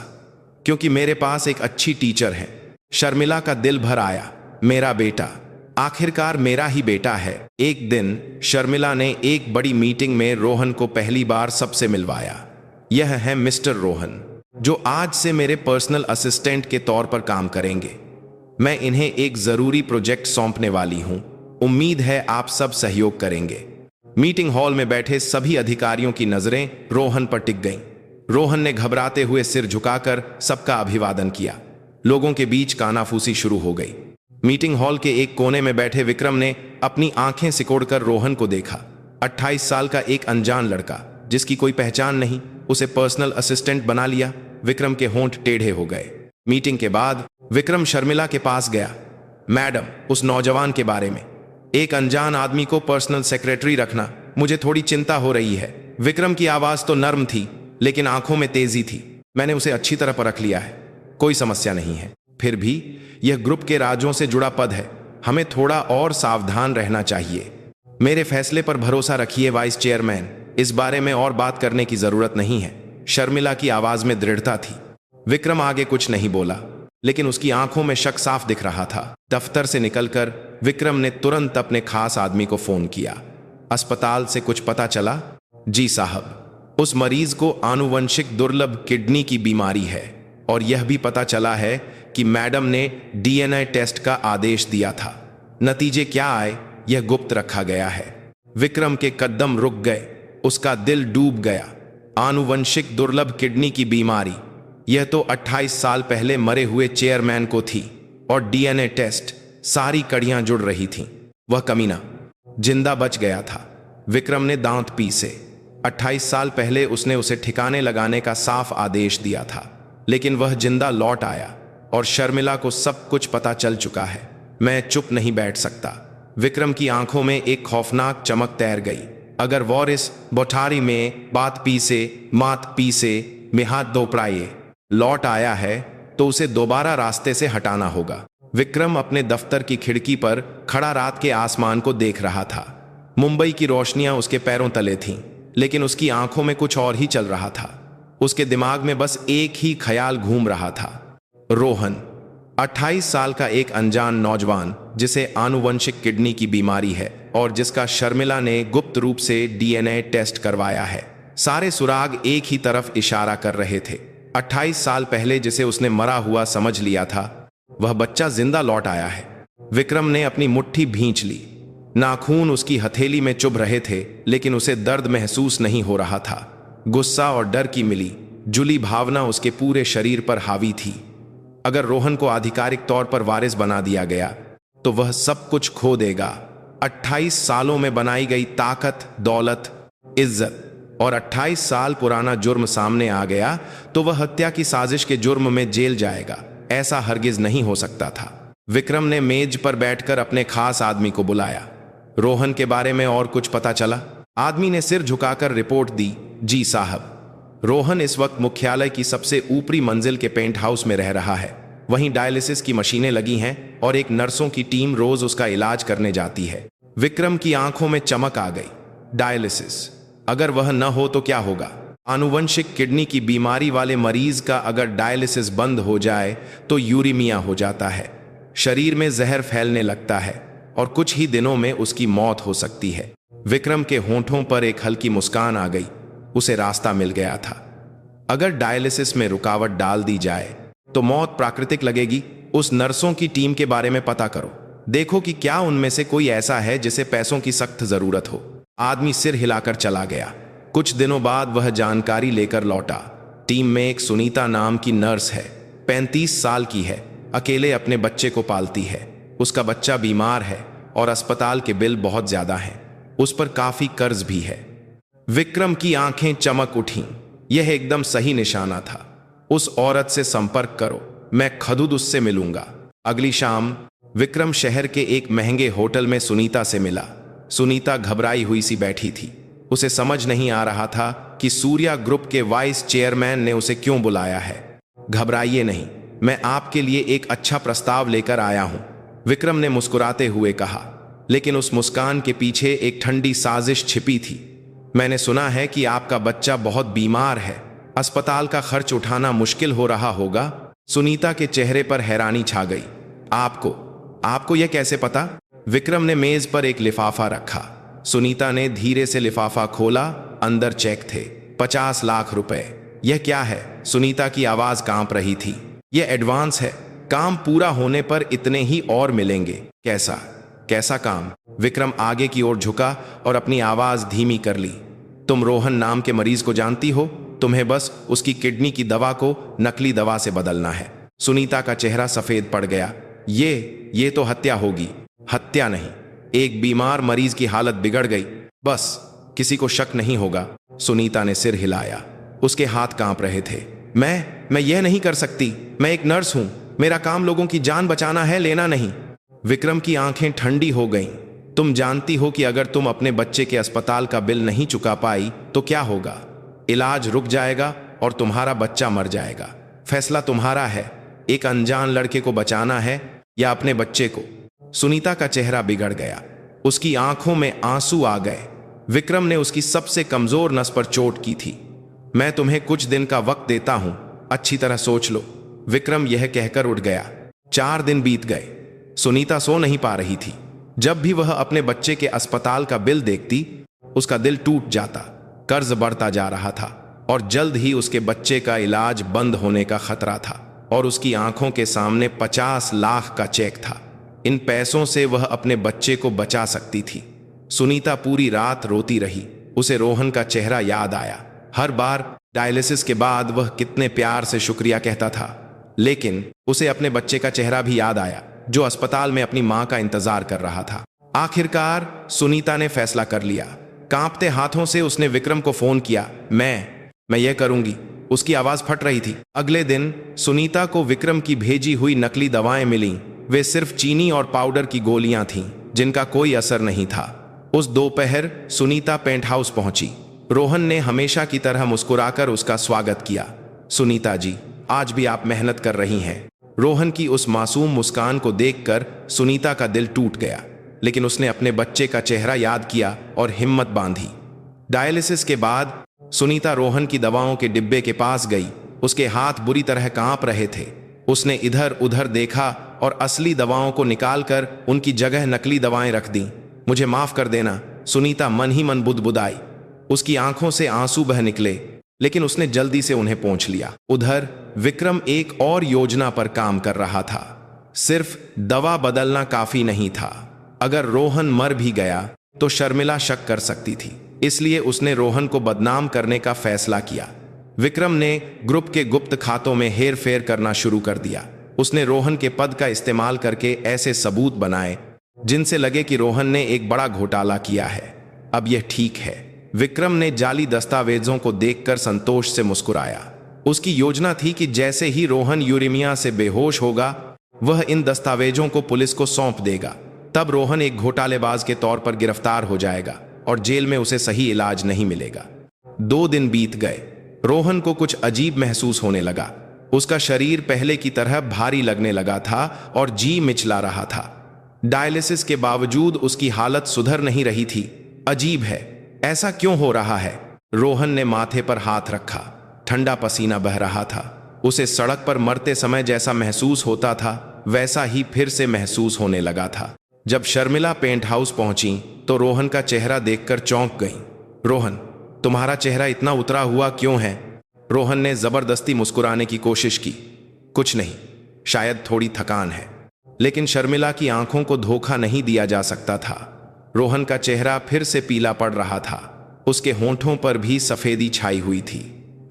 क्योंकि मेरे पास एक अच्छी टीचर है। शर्मिला का दिल भर आया। मेरा बेटा, आखिरकार मेरा ही बेटा है। एक दिन शर्मिला ने एक बड़ी मीटिंग में रोहन को पहली बार सबसे मिलवाया। यह है मिस्टर रोहन, जो आज से मेरे पर्सनल असिस्टेंट के तौर पर काम करेंगे। मैं इन्हें एक जरूरी प्रोजेक्ट सौंपने वाली हूं। उम्मीद है आप सब सहयोग करेंगे। मीटिंग हॉल में बैठे सभी अधिकारियों की नजरें रोहन पर टिक गईं। रोहन ने घबराते हुए सिर झुकाकर सबका अभिवादन किया। लोगों के बीच कानाफूसी शुरू हो गई। मीटिंग हॉल के एक कोने में बैठे विक्रम ने अपनी आंखें सिकोड़कर रोहन को देखा। 28 साल का एक अनजान लड़का, जिसकी कोई पहचान नहीं, उसे पर्सनल असिस्टेंट बना लिया। विक्रम के होंठ टेढ़े हो गए। मीटिंग के बाद विक्रम शर्मिला के पास गया। मैडम, उस नौजवान के बारे में, एक अनजान आदमी को पर्सनल सेक्रेटरी रखना, मुझे थोड़ी चिंता हो रही है। विक्रम की आवाज तो नर्म थी, लेकिन आंखों में तेजी थी। मैंने उसे अच्छी तरह परख लिया है, कोई समस्या नहीं है। फिर भी यह ग्रुप के राजों से जुड़ा पद है, हमें थोड़ा और सावधान रहना चाहिए। मेरे फैसले पर भरोसा रखिए वाइस चेयरमैन, इस बारे में और बात करने की जरूरत नहीं है। शर्मिला की आवाज में दृढ़ता थी। विक्रम आगे कुछ नहीं बोला, लेकिन उसकी आंखों में शक साफ दिख रहा था। दफ्तर से निकलकर विक्रम ने तुरंत अपने खास आदमी को फोन किया। अस्पताल से कुछ पता चला? जी साहब, उस मरीज को आनुवंशिक दुर्लभ किडनी की बीमारी है, और यह भी पता चला है कि मैडम ने डीएनए टेस्ट का आदेश दिया था। नतीजे क्या आए, यह गुप्त रखा गया है। विक्रम के कदम रुक गए। उसका दिल डूब गया। आनुवंशिक दुर्लभ किडनी की बीमारी, यह तो 28 साल पहले मरे हुए चेयरमैन को थी, और डीएनए टेस्ट, सारी कड़ियां जुड़ रही थीं। वह कमीना जिंदा बच गया था। विक्रम ने दांत पीसे। 28 साल पहले उसने उसे ठिकाने लगाने का साफ आदेश दिया था, लेकिन वह जिंदा लौट आया, और शर्मिला को सब कुछ पता चल चुका है। मैं चुप नहीं बैठ सकता। विक्रम की आंखों में एक खौफनाक चमक तैर गई। अगर वॉरिस बोठारी में बात पीसे मात पीसे में हाथ दोपराए लौट आया है, तो उसे दोबारा रास्ते से हटाना होगा। विक्रम अपने दफ्तर की खिड़की पर खड़ा रात के आसमान को देख रहा था। मुंबई की रोशनियां उसके पैरों तले थीं, लेकिन उसकी आंखों में कुछ और ही चल रहा था। उसके दिमाग में बस एक ही ख्याल घूम रहा था। रोहन, 28 साल का एक अनजान नौजवान, जिसे आनुवंशिक किडनी की बीमारी है और जिसका शर्मिला ने गुप्त रूप से डीएनए टेस्ट करवाया है। सारे सुराग एक ही तरफ इशारा कर रहे थे। 28 साल पहले जिसे उसने मरा हुआ समझ लिया था, वह बच्चा जिंदा लौट आया है। विक्रम ने अपनी मुट्ठी भींच ली। नाखून उसकी हथेली में चुभ रहे थे, लेकिन उसे दर्द महसूस नहीं हो रहा था। गुस्सा और डर की मिली जुली भावना उसके पूरे शरीर पर हावी थी। अगर रोहन को आधिकारिक तौर पर वारिस बना दिया गया, तो वह सब कुछ खो देगा। 28 सालों में बनाई गई ताकत, दौलत, इज्जत, और 28 साल पुराना जुर्म सामने आ गया तो वह हत्या की साजिश के जुर्म में जेल जाएगा। ऐसा हरगिज नहीं हो सकता था। विक्रम ने मेज पर बैठकर अपने खास आदमी को बुलाया। रोहन के बारे में और कुछ पता चला? आदमी ने सिर झुकाकर रिपोर्ट दी। जी साहब, रोहन इस वक्त मुख्यालय की सबसे ऊपरी मंजिल के पेंट हाउस में रह रहा है। वहीं डायलिसिस की मशीनें लगी हैं और एक नर्सों की टीम रोज उसका इलाज करने जाती है। विक्रम की आंखों में चमक आ गई। डायलिसिस, अगर वह न हो तो क्या होगा? आनुवंशिक किडनी की बीमारी वाले मरीज का अगर डायलिसिस बंद हो जाए तो यूरीमिया हो जाता है। शरीर में जहर फैलने लगता है और कुछ ही दिनों में उसकी मौत हो सकती है। विक्रम के होंठों पर एक हल्की मुस्कान आ गई। उसे रास्ता मिल गया था। अगर डायलिसिस में रुकावट डाल दी जाए तो मौत प्राकृतिक लगेगी। उस नर्सों की टीम के बारे में पता करो, देखो कि क्या उनमें से कोई ऐसा है जिसे पैसों की सख्त जरूरत हो। आदमी सिर हिलाकर चला गया। कुछ दिनों बाद वह जानकारी लेकर लौटा। टीम में एक सुनीता नाम की नर्स है, 35 साल की है, अकेले अपने बच्चे को पालती है। उसका बच्चा बीमार है और अस्पताल के बिल बहुत ज्यादा हैं। उस पर काफी कर्ज भी है। विक्रम की आंखें चमक उठीं। यह एकदम सही निशाना था। उस औरत से संपर्क करो, मैं खुद उससे मिलूंगा। अगली शाम विक्रम शहर के एक महंगे होटल में सुनीता से मिला। सुनीता घबराई हुई सी बैठी थी। उसे समझ नहीं आ रहा था कि सूर्या ग्रुप के वाइस चेयरमैन ने उसे क्यों बुलाया है। घबराइए नहीं, मैं आपके लिए एक अच्छा प्रस्ताव लेकर आया हूं, विक्रम ने मुस्कुराते हुए कहा। लेकिन उस मुस्कान के पीछे एक ठंडी साजिश छिपी थी। मैंने सुना है कि आपका बच्चा बहुत बीमार है, अस्पताल का खर्च उठाना मुश्किल हो रहा होगा। सुनीता के चेहरे पर हैरानी छा गई। आपको यह कैसे पता? विक्रम ने मेज पर एक लिफाफा रखा। सुनीता ने धीरे से लिफाफा खोला। अंदर चेक थे, 50 लाख रुपए। यह क्या है? सुनीता की आवाज कांप रही थी। यह एडवांस है, काम पूरा होने पर इतने ही और मिलेंगे। कैसा काम? विक्रम आगे की ओर झुका और अपनी आवाज धीमी कर ली। तुम रोहन नाम के मरीज को जानती हो? तुम्हें बस उसकी किडनी की दवा को नकली दवा से बदलना है। सुनीता का चेहरा सफेद पड़ गया। ये तो हत्या होगी। हत्या नहीं, एक बीमार मरीज की हालत बिगड़ गई, बस किसी को शक नहीं होगा। सुनीता ने सिर हिलाया। उसके हाथ कांप रहे थे। मैं यह नहीं कर सकती। मैं एक नर्स हूं, मेरा काम लोगों की जान बचाना है, लेना नहीं। विक्रम की आंखें ठंडी हो गईं। तुम जानती हो कि अगर तुम अपने बच्चे के अस्पताल का बिल नहीं चुका पाई तो क्या होगा? इलाज रुक जाएगा और तुम्हारा बच्चा मर जाएगा। फैसला तुम्हारा है, एक अनजान लड़के को बचाना है या अपने बच्चे को। सुनीता का चेहरा बिगड़ गया। उसकी आंखों में आंसू आ गए। विक्रम ने उसकी सबसे कमजोर नस पर चोट की थी। मैं तुम्हें कुछ दिन का वक्त देता हूं, अच्छी तरह सोच लो। विक्रम यह कहकर उठ गया। 4 दिन बीत गए। सुनीता सो नहीं पा रही थी। जब भी वह अपने बच्चे के अस्पताल का बिल देखती, उसका दिल टूट जाता। कर्ज बढ़ता जा रहा था और जल्द ही उसके बच्चे का इलाज बंद होने का खतरा था और उसकी आंखों के सामने 50 लाख का चेक था। इन पैसों से वह अपने बच्चे को बचा सकती थी। सुनीता पूरी रात रोती रही। उसे रोहन का चेहरा याद आया। हर बार डायलिसिस के बाद वह कितने प्यार से शुक्रिया कहता था। लेकिन उसे अपने बच्चे का चेहरा भी याद आया, जो अस्पताल में अपनी मां का इंतजार कर रहा था। आखिरकार सुनीता ने फैसला कर लिया। कांपते हाथों से उसने विक्रम को फोन किया। मैं यह करूंगी। उसकी आवाज फट रही थी। अगले दिन सुनीता को विक्रम की भेजी हुई नकली दवाएं मिलीं। वे सिर्फ चीनी और पाउडर की गोलियां थीं, जिनका कोई असर नहीं था। उस दोपहर सुनीता पेंट हाउस पहुंची। रोहन ने हमेशा की तरह मुस्कुराकर उसका स्वागत किया। सुनीता जी, आज भी आप मेहनत कर रही हैं। रोहन की उस मासूम मुस्कान को देखकर सुनीता का दिल टूट गया, लेकिन उसने अपने बच्चे का चेहरा याद किया और हिम्मत बांधी। डायलिसिस के बाद सुनीता रोहन की दवाओं के डिब्बे के पास गई। उसके हाथ बुरी तरह कांप रहे थे। उसने इधर उधर देखा और असली दवाओं को निकालकर उनकी जगह नकली दवाएं रख दी। मुझे माफ कर देना, सुनीता मन ही मन बुदबुदाई। उसकी आंखों से आंसू बह निकले, लेकिन उसने जल्दी से उन्हें पोंछ लिया। उधर विक्रम एक और योजना पर काम कर रहा था। सिर्फ दवा बदलना काफी नहीं था। अगर रोहन मर भी गया तो शर्मिला शक कर सकती थी, इसलिए उसने रोहन को बदनाम करने का फैसला किया। विक्रम ने ग्रुप के गुप्त खातों में हेर फेर करना शुरू कर दिया। उसने रोहन के पद का इस्तेमाल करके ऐसे सबूत बनाए जिनसे लगे कि रोहन ने एक बड़ा घोटाला किया है। अब यह ठीक है। विक्रम ने जाली दस्तावेजों को देखकर संतोष से मुस्कुराया। उसकी योजना थी कि जैसे ही रोहन यूरेमिया से बेहोश होगा, वह इन दस्तावेजों को पुलिस को सौंप देगा। तब रोहन एक घोटालेबाज के तौर पर गिरफ्तार हो जाएगा और जेल में उसे सही इलाज नहीं मिलेगा। 2 दिन बीत गए। रोहन को कुछ अजीब महसूस होने लगा। उसका शरीर पहले की तरह भारी लगने लगा था और जी मिचला रहा था। डायलिसिस के बावजूद उसकी हालत सुधर नहीं रही थी। अजीब है, ऐसा क्यों हो रहा है? रोहन ने माथे पर हाथ रखा। ठंडा पसीना बह रहा था। उसे सड़क पर मरते समय जैसा महसूस होता था, वैसा ही फिर से महसूस होने लगा था। जब शर्मिला पेंट हाउस पहुंची तो रोहन का चेहरा देखकर चौंक गई। रोहन, तुम्हारा चेहरा इतना उतरा हुआ क्यों है? रोहन ने जबरदस्ती मुस्कुराने की कोशिश की। कुछ नहीं, शायद थोड़ी थकान है। लेकिन शर्मिला की आंखों को धोखा नहीं दिया जा सकता था। रोहन का चेहरा फिर से पीला पड़ रहा था। उसके होंठों पर भी सफेदी छाई हुई थी।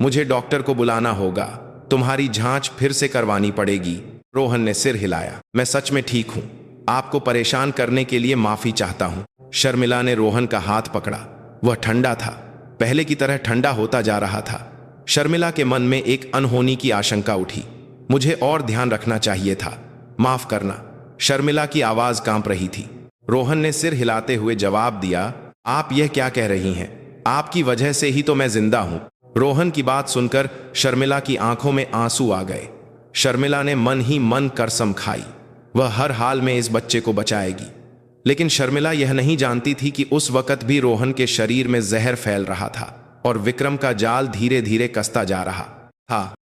मुझे डॉक्टर को बुलाना होगा, तुम्हारी जांच फिर से करवानी पड़ेगी। रोहन ने सिर हिलाया। मैं सच में ठीक हूं, आपको परेशान करने के लिए माफी चाहता हूं। शर्मिला ने रोहन का हाथ पकड़ा। वह ठंडा था, पहले की तरह ठंडा होता जा रहा था। शर्मिला के मन में एक अनहोनी की आशंका उठी। मुझे और ध्यान रखना चाहिए था, माफ करना। शर्मिला की आवाज कांप रही थी। रोहन ने सिर हिलाते हुए जवाब दिया, आप यह क्या कह रही हैं? आपकी वजह से ही तो मैं जिंदा हूं। रोहन की बात सुनकर शर्मिला की आंखों में आंसू आ गए। शर्मिला ने मन ही मन कसम खाई, वह हर हाल में इस बच्चे को बचाएगी। लेकिन शर्मिला यह नहीं जानती थी कि उस वक्त भी रोहन के शरीर में जहर फैल रहा था और विक्रम का जाल धीरे धीरे कसता जा रहा था।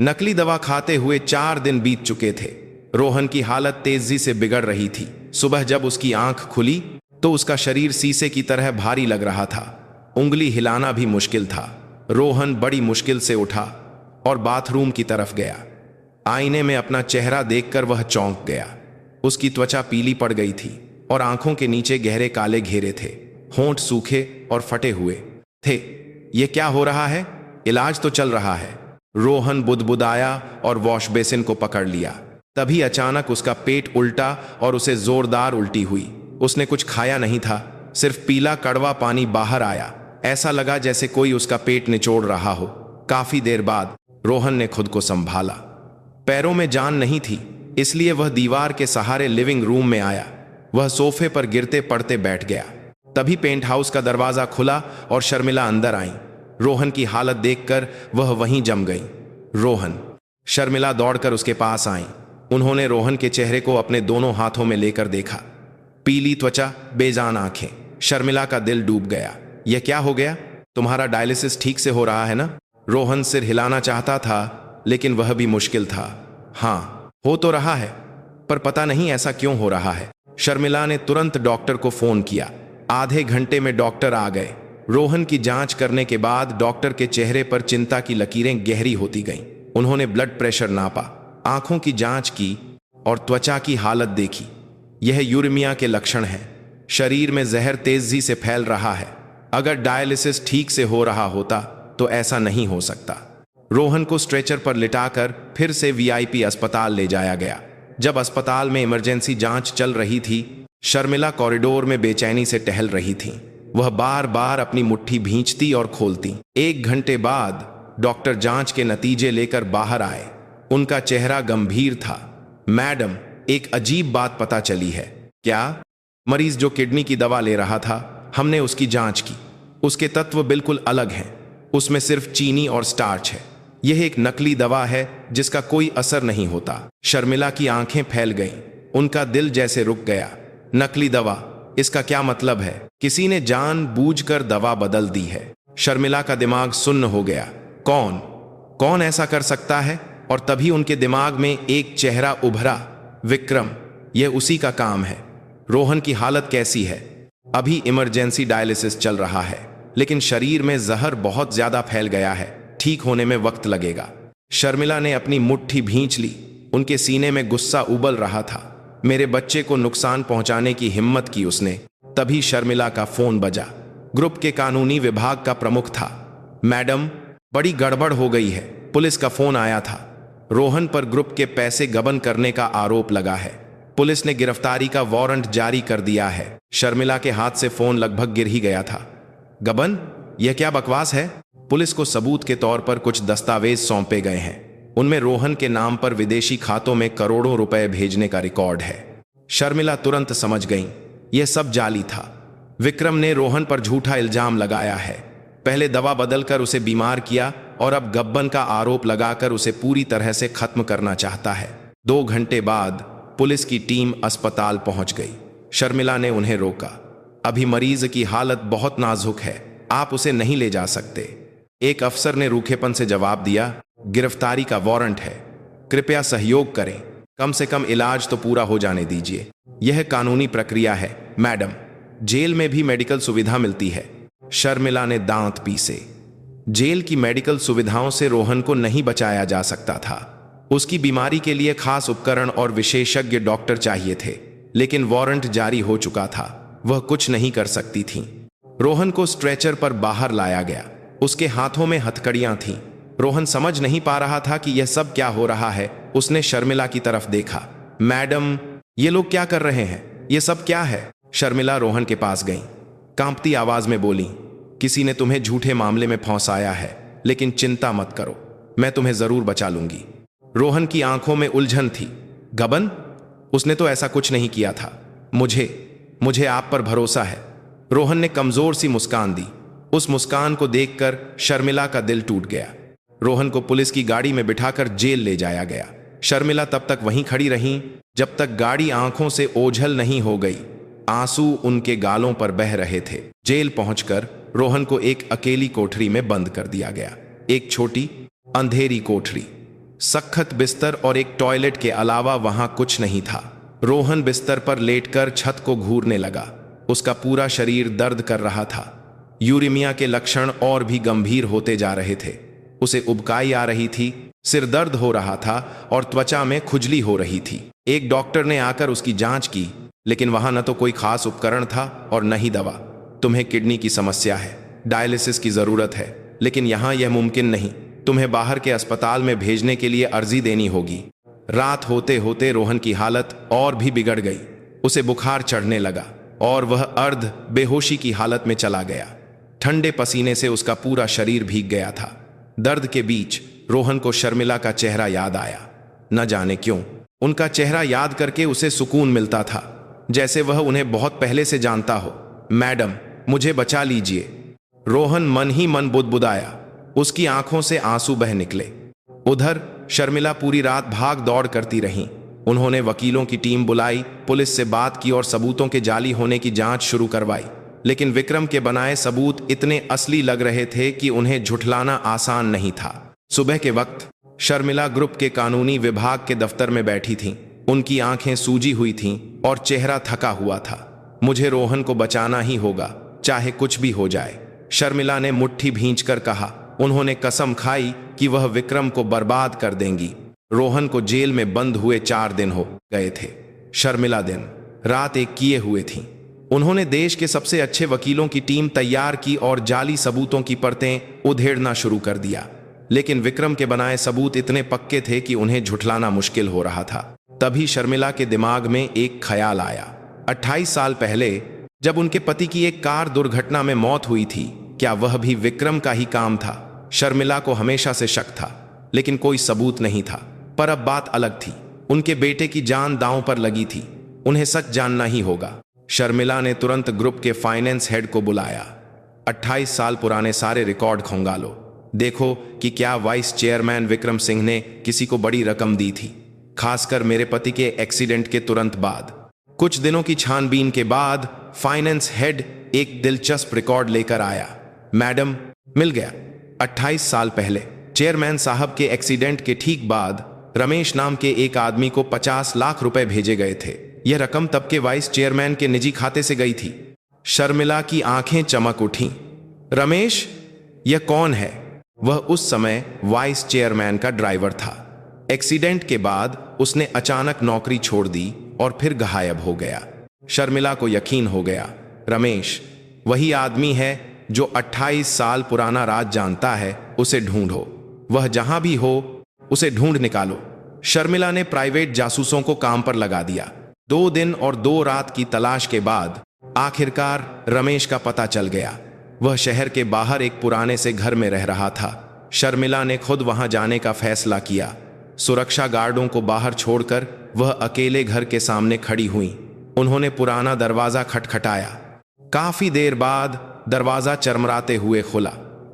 नकली दवा खाते हुए 4 दिन बीत चुके थे। रोहन की हालत तेजी से बिगड़ रही थी। सुबह जब उसकी आंख खुली तो उसका शरीर शीशे की तरह भारी लग रहा था। उंगली हिलाना भी मुश्किल था। रोहन बड़ी मुश्किल से उठा और बाथरूम की तरफ गया। आईने में अपना चेहरा देखकर वह चौंक गया। उसकी त्वचा पीली पड़ गई थी और आंखों के नीचे गहरे काले घेरे थे। होंठ सूखे और फटे हुए थे। यह क्या हो रहा है? इलाज तो चल रहा है। रोहन बुदबुदाया और वॉश बेसिन को पकड़ लिया। तभी अचानक उसका पेट उल्टा और उसे जोरदार उल्टी हुई। उसने कुछ खाया नहीं था, सिर्फ पीला कड़वा पानी बाहर आया। ऐसा लगा जैसे कोई उसका पेट निचोड़ रहा हो। काफी देर बाद रोहन ने खुद को संभाला। पैरों में जान नहीं थी, इसलिए वह दीवार के सहारे लिविंग रूम में आया। वह सोफे पर गिरते पड़ते बैठ गया। तभी पेंट हाउस का दरवाजा खुला और शर्मिला अंदर आई। रोहन की हालत देखकर वह वहीं जम गई। रोहन! शर्मिला दौड़कर उसके पास आई। उन्होंने रोहन के चेहरे को अपने दोनों हाथों में लेकर देखा। पीली त्वचा, बेजान आंखें। शर्मिला का दिल डूब गया। यह क्या हो गया? तुम्हारा डायलिसिस ठीक से हो रहा है ना? रोहन सिर हिलाना चाहता था, लेकिन वह भी मुश्किल था। हाँ, हो तो रहा है, पर पता नहीं ऐसा क्यों हो रहा है। शर्मिला ने तुरंत डॉक्टर को फोन किया। आधे घंटे में डॉक्टर आ गए। रोहन की जांच करने के बाद डॉक्टर के चेहरे पर चिंता की लकीरें गहरी होती गईं। उन्होंने ब्लड प्रेशर नापा, आंखों की जांच की और त्वचा की हालत देखी। यह यूरेमिया के लक्षण हैं। शरीर में जहर तेजी से फैल रहा है। अगर डायलिसिस ठीक से हो रहा होता तो ऐसा नहीं हो सकता। रोहन को स्ट्रेचर पर लिटाकर फिर से वीआईपी अस्पताल ले जाया गया। जब अस्पताल में इमरजेंसी जांच चल रही थी, शर्मिला कॉरिडोर में बेचैनी से टहल रही थी। वह बार बार अपनी मुट्ठी भींचती और खोलती। 1 घंटे बाद डॉक्टर जांच के नतीजे लेकर बाहर आए। उनका चेहरा गंभीर था। मैडम, एक अजीब बात पता चली है। क्या? मरीज जो किडनी की दवा ले रहा था, हमने उसकी जांच की। उसके तत्व बिल्कुल अलग हैं। उसमें सिर्फ चीनी और स्टार्च है। यह एक नकली दवा है जिसका कोई असर नहीं होता। शर्मिला की आंखें फैल गईं। उनका दिल जैसे रुक गया। नकली दवा, इसका क्या मतलब है? किसी ने जानबूझकर दवा बदल दी है। शर्मिला का दिमाग सुन्न हो गया। कौन ऐसा कर सकता है? और तभी उनके दिमाग में एक चेहरा उभरा। विक्रम! यह उसी का काम है। रोहन की हालत कैसी है? अभी इमरजेंसी डायलिसिस चल रहा है, लेकिन शरीर में जहर बहुत ज्यादा फैल गया है। ठीक होने में वक्त लगेगा। शर्मिला ने अपनी मुट्ठी भींच ली। उनके सीने में गुस्सा उबल रहा था। मेरे बच्चे को नुकसान पहुंचाने की हिम्मत की उसने। तभी शर्मिला का फोन बजा। ग्रुप के कानूनी विभाग का प्रमुख था। मैडम, बड़ी गड़बड़ हो गई है। पुलिस का फोन आया था। रोहन पर ग्रुप के पैसे गबन करने का आरोप लगा है। पुलिस ने गिरफ्तारी का वारंट जारी कर दिया है। शर्मिला के हाथ से फोन लगभग गिर ही गया था। गबन? यह क्या बकवास है? पुलिस को सबूत के तौर पर कुछ दस्तावेज सौंपे गए हैं। उनमें रोहन के नाम पर विदेशी खातों में करोड़ों रुपए भेजने का रिकॉर्ड है। शर्मिला तुरंत समझ गई, यह सब जाली था। विक्रम ने रोहन पर झूठा इल्जाम लगाया है। पहले दवा बदलकर उसे बीमार किया और अब गबन का आरोप लगाकर उसे पूरी तरह से खत्म करना चाहता है। 2 घंटे बाद पुलिस की टीम अस्पताल पहुंच गई। शर्मिला ने उन्हें रोका। अभी मरीज की हालत बहुत नाजुक है, आप उसे नहीं ले जा सकते। एक अफसर ने रूखेपन से जवाब दिया, गिरफ्तारी का वारंट है, कृपया सहयोग करें। कम से कम इलाज तो पूरा हो जाने दीजिए। यह कानूनी प्रक्रिया है मैडम। जेल में भी मेडिकल सुविधा मिलती है। शर्मिला ने दांत पीसे। जेल की मेडिकल सुविधाओं से रोहन को नहीं बचाया जा सकता था। उसकी बीमारी के लिए खास उपकरण और विशेषज्ञ डॉक्टर चाहिए थे, लेकिन वारंट जारी हो चुका था। वह कुछ नहीं कर सकती थीं। रोहन को स्ट्रेचर पर बाहर लाया गया। उसके हाथों में हथकड़ियां थीं। रोहन समझ नहीं पा रहा था कि यह सब क्या हो रहा है। उसने शर्मिला की तरफ देखा। मैडम, ये लोग क्या कर रहे हैं? ये सब क्या है? शर्मिला रोहन के पास गई, कांपती आवाज में बोली, किसी ने तुम्हें झूठे मामले में फंसाया है, लेकिन चिंता मत करो, मैं तुम्हें जरूर बचा लूंगी। रोहन की आंखों में उलझन थी। गबन? उसने तो ऐसा कुछ नहीं किया था। मुझे आप पर भरोसा है। रोहन ने कमजोर सी मुस्कान दी। उस मुस्कान को देखकर शर्मिला का दिल टूट गया। रोहन को पुलिस की गाड़ी में बिठाकर जेल ले जाया गया। शर्मिला तब तक वहीं खड़ी रहीं जब तक गाड़ी आंखों से ओझल नहीं हो गई। आंसू उनके गालों पर बह रहे थे। जेल पहुंचकर रोहन को एक अकेली कोठरी में बंद कर दिया गया। एक छोटी अंधेरी कोठरी, सख्त बिस्तर और एक टॉयलेट के अलावा वहां कुछ नहीं था। रोहन बिस्तर पर लेटकर छत को घूरने लगा। उसका पूरा शरीर दर्द कर रहा था। यूरेमिया के लक्षण और भी गंभीर होते जा रहे थे। उसे उबकाई आ रही थी, सिर दर्द हो रहा था और त्वचा में खुजली हो रही थी। एक डॉक्टर ने आकर उसकी जांच की, लेकिन वहां न तो कोई खास उपकरण था और न ही दवा। तुम्हें किडनी की समस्या है, डायलिसिस की जरूरत है, लेकिन यहां यह मुमकिन नहीं। तुम्हें बाहर के अस्पताल में भेजने के लिए अर्जी देनी होगी। रात होते होते रोहन की हालत और भी बिगड़ गई। उसे बुखार चढ़ने लगा और वह अर्ध बेहोशी की हालत में चला गया। ठंडे पसीने से उसका पूरा शरीर भीग गया था। दर्द के बीच रोहन को शर्मिला का चेहरा याद आया। न जाने क्यों उनका चेहरा याद करके उसे सुकून मिलता था, जैसे वह उन्हें बहुत पहले से जानता हो। मैडम, मुझे बचा लीजिए। रोहन मन ही मन बुदबुदाया। उसकी आंखों से आंसू बह निकले। उधर शर्मिला पूरी रात भाग दौड़ करती रहीं। उन्होंने वकीलों की टीम बुलाई, पुलिस से बात की और सबूतों के जाली होने की जांच शुरू करवाई। लेकिन विक्रम के बनाए सबूत इतने असली लग रहे थे कि उन्हें झुठलाना आसान नहीं था। सुबह के वक्त शर्मिला ग्रुप के कानूनी विभाग के दफ्तर में बैठी थीं। उनकी आंखें सूजी हुई थीं और चेहरा थका हुआ था। मुझे रोहन को बचाना ही होगा, चाहे कुछ भी हो जाए, शर्मिला ने मुट्ठी भींचकर कहा। उन्होंने कसम खाई कि वह विक्रम को बर्बाद कर देंगी। रोहन को जेल में बंद हुए 4 दिन हो गए थे। शर्मिला दिन रात एक किए हुए थीं। उन्होंने देश के सबसे अच्छे वकीलों की टीम तैयार की और जाली सबूतों की परतें उधेड़ना शुरू कर दिया। लेकिन विक्रम के बनाए सबूत इतने पक्के थे कि उन्हें झुठलाना मुश्किल हो रहा था। तभी शर्मिला के दिमाग में एक ख्याल आया। 28 साल पहले जब उनके पति की एक कार दुर्घटना में मौत हुई थी, क्या वह भी विक्रम का ही काम था? शर्मिला को हमेशा से शक था, लेकिन कोई सबूत नहीं था। पर अब बात अलग थी। उनके बेटे की जान दांव पर लगी थी। उन्हें सच जानना ही होगा। शर्मिला ने तुरंत ग्रुप के फाइनेंस हेड को बुलाया। 28 साल पुराने सारे रिकॉर्ड खंगालो। देखो कि क्या वाइस चेयरमैन विक्रम सिंह ने किसी को बड़ी रकम दी थी, खासकर मेरे पति के एक्सीडेंट के तुरंत बाद। कुछ दिनों की छानबीन के बाद फाइनेंस हेड एक दिलचस्प रिकॉर्ड लेकर आया। मैडम, मिल गया। 28 साल पहले चेयरमैन साहब के एक्सीडेंट के ठीक बाद रमेश नाम के एक आदमी को 50 लाख रुपए भेजे गए थे। यह रकम तब के वाइस चेयरमैन के निजी खाते से गई थी। शर्मिला की आंखें चमक उठीं। रमेश? यह कौन है? वह उस समय वाइस चेयरमैन का ड्राइवर था। एक्सीडेंट के बाद उसने अचानक नौकरी छोड़ दी और फिर गायब हो गया। शर्मिला को यकीन हो गया, रमेश वही आदमी है जो 28 साल पुराना राज जानता है। उसे ढूंढो, वह जहां भी हो उसे ढूंढ निकालो। शर्मिला ने प्राइवेट जासूसों को काम पर लगा दिया। 2 दिन और 2 रात की तलाश के बाद आखिरकार रमेश का पता चल गया। वह शहर के बाहर एक पुराने से घर में रह रहा था। शर्मिला ने खुद वहां जाने का फैसला किया। सुरक्षा गार्डों को बाहर छोड़कर वह अकेले घर के सामने खड़ी हुई। उन्होंने पुराना दरवाजा खटखटाया। काफी देर बाद दरवाजा चरमराते हुए खुला।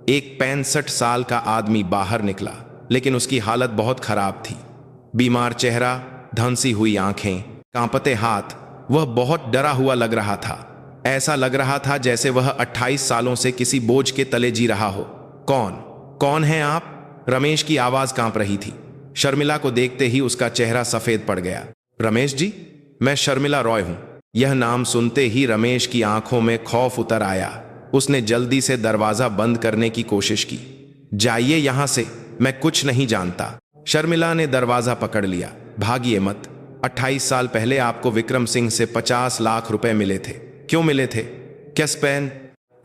एक 65 साल का आदमी बाहर निकला, लेकिन उसकी हालत बहुत खराब थी। बीमार चेहरा, धंसी हुई आंखें, कांपते हाथ। वह बहुत डरा हुआ लग रहा था। ऐसा लग रहा था जैसे वह 28 सालों से किसी बोझ के तले जी रहा हो। कौन हैं आप? रमेश की आवाज कांप रही थी। शर्मिला को देखते ही उसका चेहरा सफेद पड़ गया। रमेश जी, मैं शर्मिला रॉय हूं। यह नाम सुनते ही रमेश की आंखों में खौफ उतर आया। उसने जल्दी से दरवाजा बंद करने की कोशिश की। जाइए यहां से, मैं कुछ नहीं जानता। शर्मिला ने दरवाजा पकड़ लिया। भागिए मत। 28 साल पहले आपको विक्रम सिंह से 50 लाख रुपए मिले थे। क्यों मिले थे? क्या स्पेन?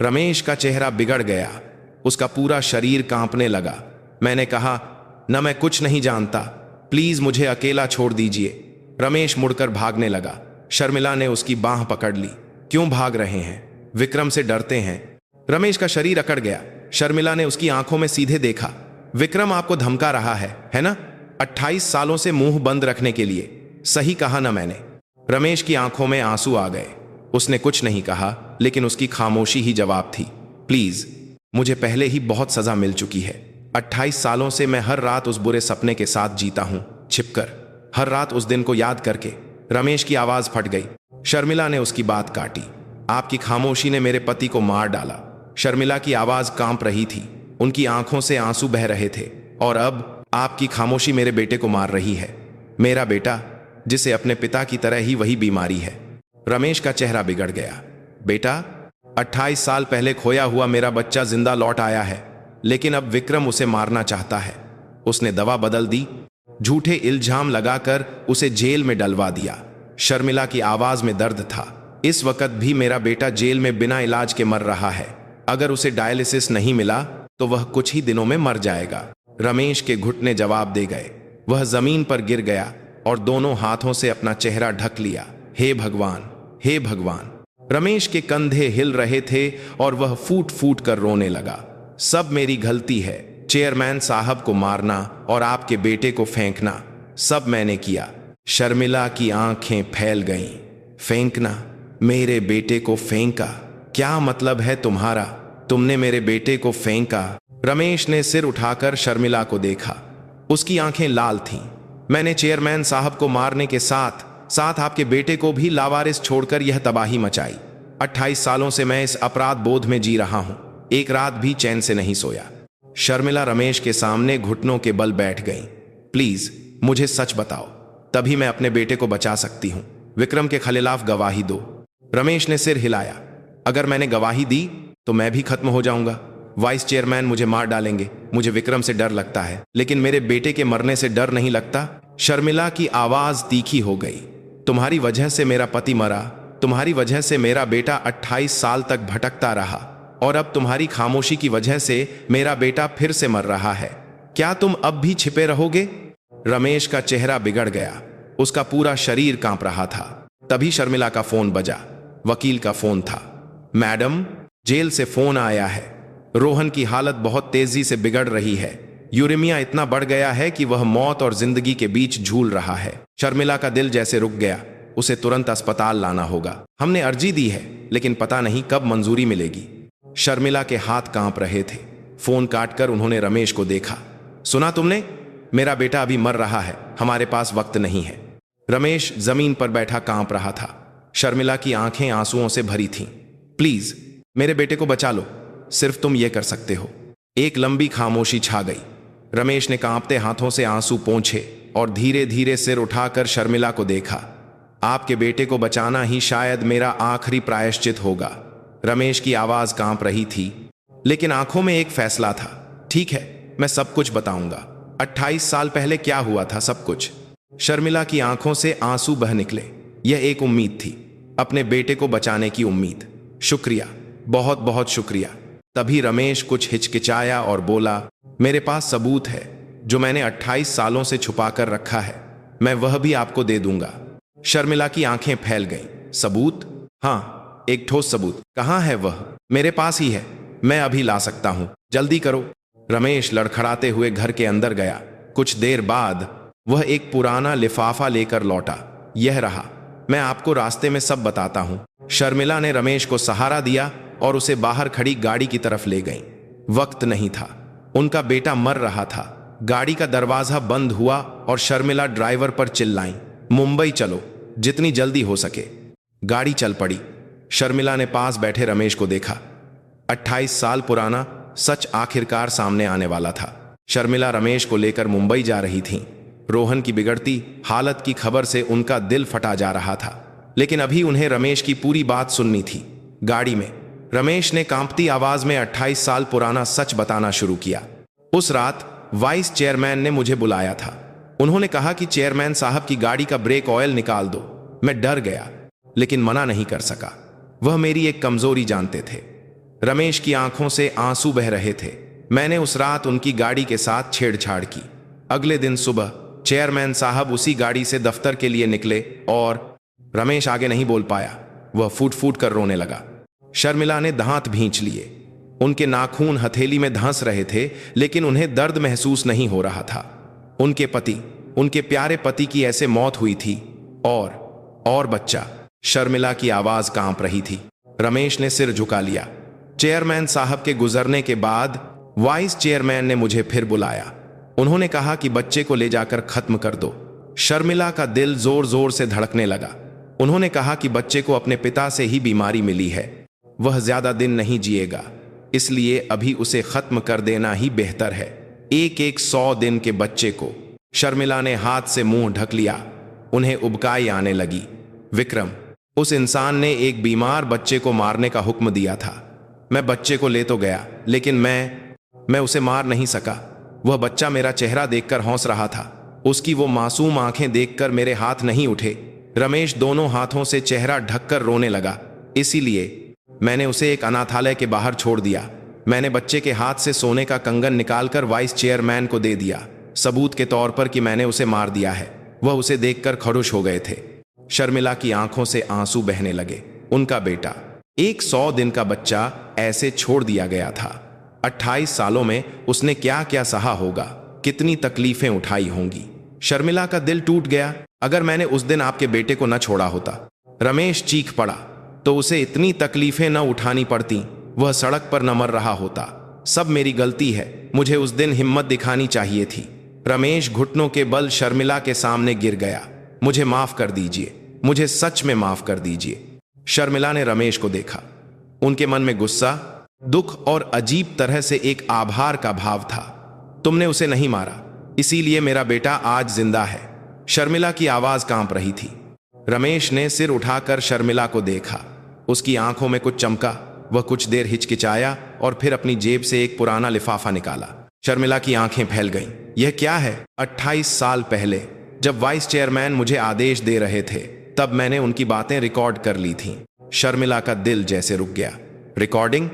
रमेश का चेहरा बिगड़ गया। उसका पूरा शरीर कांपने लगा। मैंने कहा, न मैं कुछ नहीं जानता, प्लीज मुझे अकेला छोड़ दीजिए। रमेश मुड़कर भागने लगा। शर्मिला ने उसकी बांह पकड़ ली। क्यों भाग रहे हैं? विक्रम से डरते हैं। रमेश का शरीर अकड़ गया। शर्मिला ने उसकी आंखों में सीधे देखा। विक्रम आपको धमका रहा है ना? 28 सालों से मुंह बंद रखने के लिए। सही कहा ना मैंने? रमेश की आंखों में आंसू आ गए। उसने कुछ नहीं कहा, लेकिन उसकी खामोशी ही जवाब थी। प्लीज, मुझे पहले ही बहुत सजा मिल चुकी है। 28 सालों से मैं हर रात उस बुरे सपने के साथ जीता हूं, छिपकर, हर रात उस दिन को याद करके। रमेश की आवाज फट गई। शर्मिला ने उसकी बात काटी। आपकी खामोशी ने मेरे पति को मार डाला। शर्मिला की आवाज कांप रही थी। उनकी आंखों से आंसू बह रहे थे। और अब आपकी खामोशी मेरे बेटे को मार रही है। मेरा बेटा, जिसे अपने पिता की तरह ही वही बीमारी है। रमेश का चेहरा बिगड़ गया। बेटा, 28 साल पहले खोया हुआ मेरा बच्चा जिंदा लौट आया है, लेकिन अब विक्रम उसे मारना चाहता है। उसने दवा बदल दी, झूठे इल्जाम लगाकर उसे जेल में डलवा दिया। शर्मिला की आवाज में दर्द था। इस वक्त भी मेरा बेटा जेल में बिना इलाज के मर रहा है। अगर उसे डायलिसिस नहीं मिला तो वह कुछ ही दिनों में मर जाएगा। रमेश के घुटने जवाब दे गए। वह जमीन पर गिर गया और दोनों हाथों से अपना चेहरा ढक लिया। हे भगवान, हे भगवान। रमेश के कंधे हिल रहे थे और वह फूट फूट कर रोने लगा। सब मेरी गलती है। चेयरमैन साहब को मारना और आपके बेटे को फेंकना, सब मैंने किया। शर्मिला की आंखें फैल गईं। फेंकना? मेरे बेटे को फेंका? क्या मतलब है तुम्हारा? तुमने मेरे बेटे को फेंका? रमेश ने सिर उठाकर शर्मिला को देखा। उसकी आंखें लाल थीं। मैंने चेयरमैन साहब को मारने के साथ साथ आपके बेटे को भी लावारिस छोड़कर यह तबाही मचाई। 28 सालों से मैं इस अपराध बोध में जी रहा हूं। एक रात भी चैन से नहीं सोया। शर्मिला रमेश के सामने घुटनों के बल बैठ गई। प्लीज मुझे सच बताओ, तभी मैं अपने बेटे को बचा सकती हूं। विक्रम के खिलाफ गवाही दो। रमेश ने सिर हिलाया। अगर मैंने गवाही दी तो मैं भी खत्म हो जाऊंगा। वाइस चेयरमैन मुझे मार डालेंगे। मुझे विक्रम से डर लगता है, लेकिन मेरे बेटे के मरने से डर नहीं लगता। शर्मिला की आवाज तीखी हो गई। तुम्हारी वजह से मेरा पति मरा। तुम्हारी वजह से मेरा बेटा 28 साल तक भटकता रहा, और अब तुम्हारी खामोशी की वजह से मेरा बेटा फिर से मर रहा है। क्या तुम अब भी छिपे रहोगे? रमेश का चेहरा बिगड़ गया। उसका पूरा शरीर कांप रहा था। तभी शर्मिला का फोन बजा। वकील का फोन था। मैडम, जेल से फोन आया है। रोहन की हालत बहुत तेजी से बिगड़ रही है। यूरेमिया इतना बढ़ गया है कि वह मौत और जिंदगी के बीच झूल रहा है। शर्मिला का दिल जैसे रुक गया। उसे तुरंत अस्पताल लाना होगा। हमने अर्जी दी है, लेकिन पता नहीं कब मंजूरी मिलेगी। शर्मिला के हाथ कांप रहे थे। फोन काटकर उन्होंने रमेश को देखा। सुना तुमने? मेरा बेटा अभी मर रहा है। हमारे पास वक्त नहीं है। रमेश जमीन पर बैठा कांप रहा था। शर्मिला की आंखें आंसुओं से भरी थीं। प्लीज मेरे बेटे को बचा लो। सिर्फ तुम ये कर सकते हो। एक लंबी खामोशी छा गई। रमेश ने कांपते हाथों से आंसू पोंछे और धीरे धीरे सिर उठाकर शर्मिला को देखा। आपके बेटे को बचाना ही शायद मेरा आखिरी प्रायश्चित होगा। रमेश की आवाज कांप रही थी, लेकिन आंखों में एक फैसला था। ठीक है, मैं सब कुछ बताऊंगा। 28 साल पहले क्या हुआ था, सब कुछ। शर्मिला की आंखों से आंसू बह निकले। यह एक उम्मीद थी, अपने बेटे को बचाने की उम्मीद। शुक्रिया, बहुत बहुत शुक्रिया। तभी रमेश कुछ हिचकिचाया और बोला, मेरे पास सबूत है जो मैंने 28 सालों से छुपा कर रखा है। मैं वह भी आपको दे दूंगा। शर्मिला की आंखें फैल गईं। सबूत? हाँ, एक ठोस सबूत। कहाँ है वह? मेरे पास ही है। मैं अभी ला सकता हूं। जल्दी करो। रमेश लड़खड़ाते हुए घर के अंदर गया। कुछ देर बाद वह एक पुराना लिफाफा लेकर लौटा। यह रहा, मैं आपको रास्ते में सब बताता हूं। शर्मिला ने रमेश को सहारा दिया और उसे बाहर खड़ी गाड़ी की तरफ ले गई। वक्त नहीं था। उनका बेटा मर रहा था। गाड़ी का दरवाजा बंद हुआ और शर्मिला ड्राइवर पर चिल्लाई, मुंबई चलो, जितनी जल्दी हो सके। गाड़ी चल पड़ी। शर्मिला ने पास बैठे रमेश को देखा। 28 साल पुराना सच आखिरकार सामने आने वाला था। शर्मिला रमेश को लेकर मुंबई जा रही थीं। रोहन की बिगड़ती हालत की खबर से उनका दिल फटा जा रहा था, लेकिन अभी उन्हें रमेश की पूरी बात सुननी थी। गाड़ी में रमेश ने कांपती आवाज में 28 साल पुराना सच बताना शुरू किया। उस रात वाइस चेयरमैन ने मुझे बुलाया था। उन्होंने कहा कि चेयरमैन साहब की गाड़ी का ब्रेक ऑयल निकाल दो। मैं डर गया, लेकिन मना नहीं कर सका। वह मेरी एक कमजोरी जानते थे। रमेश की आंखों से आंसू बह रहे थे। मैंने उस रात उनकी गाड़ी के साथ छेड़छाड़ की। अगले दिन सुबह चेयरमैन साहब उसी गाड़ी से दफ्तर के लिए निकले और रमेश आगे नहीं बोल पाया। वह फूट फूट कर रोने लगा। शर्मिला ने दांत भींच लिए। उनके नाखून हथेली में धंस रहे थे, लेकिन उन्हें दर्द महसूस नहीं हो रहा था। उनके पति, उनके प्यारे पति की ऐसे मौत हुई थी और बच्चा। शर्मिला की आवाज कांप रही थी। रमेश ने सिर झुका लिया। चेयरमैन साहब के गुजरने के बाद वाइस चेयरमैन ने मुझे फिर बुलाया। उन्होंने कहा कि बच्चे को ले जाकर खत्म कर दो। शर्मिला का दिल जोर जोर से धड़कने लगा। उन्होंने कहा कि बच्चे को अपने पिता से ही बीमारी मिली है, वह ज्यादा दिन नहीं जिएगा, इसलिए अभी उसे खत्म कर देना ही बेहतर है। एक 100 दिन के बच्चे को। शर्मिला ने हाथ से मुंह ढक लिया। उन्हें उबकाई आने लगी। विक्रम, उस इंसान ने एक बीमार बच्चे को मारने का हुक्म दिया था। मैं बच्चे को ले तो गया, लेकिन मैं उसे मार नहीं सका। वह बच्चा मेरा चेहरा देखकर हंस रहा था। उसकी वो मासूम आंखें देखकर मेरे हाथ नहीं उठे। रमेश दोनों हाथों से चेहरा ढककर रोने लगा। इसीलिए मैंने उसे एक अनाथालय के बाहर छोड़ दिया। मैंने बच्चे के हाथ से सोने का कंगन निकालकर वाइस चेयरमैन को दे दिया, सबूत के तौर पर कि मैंने उसे मार दिया है। वह उसे देखकर खड़ुश हो गए थे। शर्मिला की आंखों से आंसू बहने लगे। उनका बेटा, एक 100 दिन का बच्चा, ऐसे छोड़ दिया गया था। 28 सालों में उसने क्या क्या सहा होगा, कितनी तकलीफें उठाई होंगी। शर्मिला का दिल टूट गया। अगर मैंने उस दिन आपके बेटे को न छोड़ा होता, रमेश चीख पड़ा, तो उसे इतनी तकलीफें न उठानी पड़ती, वह सड़क पर न मर रहा होता। सब मेरी गलती है, मुझे उस दिन हिम्मत दिखानी चाहिए थी। रमेश घुटनों के बल शर्मिला के सामने गिर गया। मुझे माफ कर दीजिए, मुझे सच में माफ कर दीजिए। शर्मिला ने रमेश को देखा। उनके मन में गुस्सा, दुख और अजीब तरह से एक आभार का भाव था। तुमने उसे नहीं मारा, इसीलिए मेरा बेटा आज जिंदा है। शर्मिला की आवाज कांप रही थी। रमेश ने सिर उठाकर शर्मिला को देखा। उसकी आंखों में कुछ चमका। वह कुछ देर हिचकिचाया और फिर अपनी जेब से एक पुराना लिफाफा निकाला। शर्मिला की आंखें फैल गईं। यह क्या है? 28 साल पहले जब वाइस चेयरमैन मुझे आदेश दे रहे थे, तब मैंने उनकी बातें रिकॉर्ड कर ली थीं। शर्मिला का दिल जैसे रुक गया। रिकॉर्डिंग?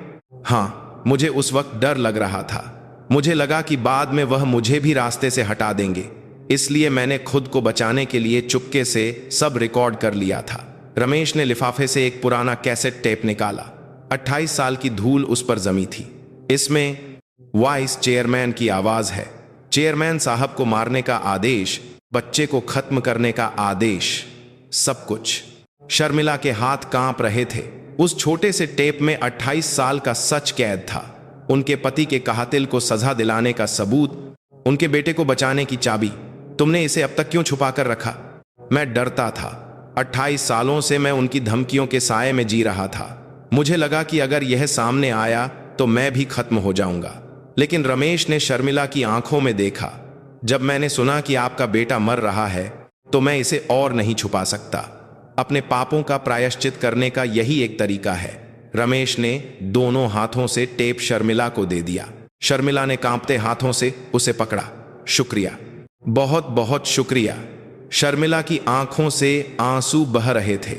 हाँ, मुझे उस वक्त डर लग रहा था। मुझे लगा कि बाद में वह मुझे भी रास्ते से हटा देंगे, इसलिए मैंने खुद को बचाने के लिए चुपके से सब रिकॉर्ड कर लिया था। रमेश ने लिफाफे से एक पुराना कैसेट टेप निकाला। 28 साल की धूल उस पर जमी थी। इसमें वाइस चेयरमैन की आवाज है। चेयरमैन साहब को मारने का आदेश, बच्चे को खत्म करने का आदेश, सब कुछ। शर्मिला के हाथ कांप रहे थे। उस छोटे से टेप में 28 साल का सच कैद था। उनके पति के कातिल को सजा दिलाने का सबूत, उनके बेटे को बचाने की चाबी। तुमने इसे अब तक क्यों छुपा कर रखा? मैं डरता था। 28 सालों से मैं उनकी धमकियों के साए में जी रहा था। मुझे लगा कि अगर यह सामने आया तो मैं भी खत्म हो जाऊंगा। लेकिन रमेश ने शर्मिला की आंखों में देखा। जब मैंने सुना कि आपका बेटा मर रहा है, तो मैं इसे और नहीं छुपा सकता। अपने पापों का प्रायश्चित करने का यही एक तरीका है। रमेश ने दोनों हाथों से टेप शर्मिला को दे दिया। शर्मिला ने कांपते हाथों से उसे पकड़ा। शुक्रिया, बहुत बहुत शुक्रिया। शर्मिला की आंखों से आंसू बह रहे थे।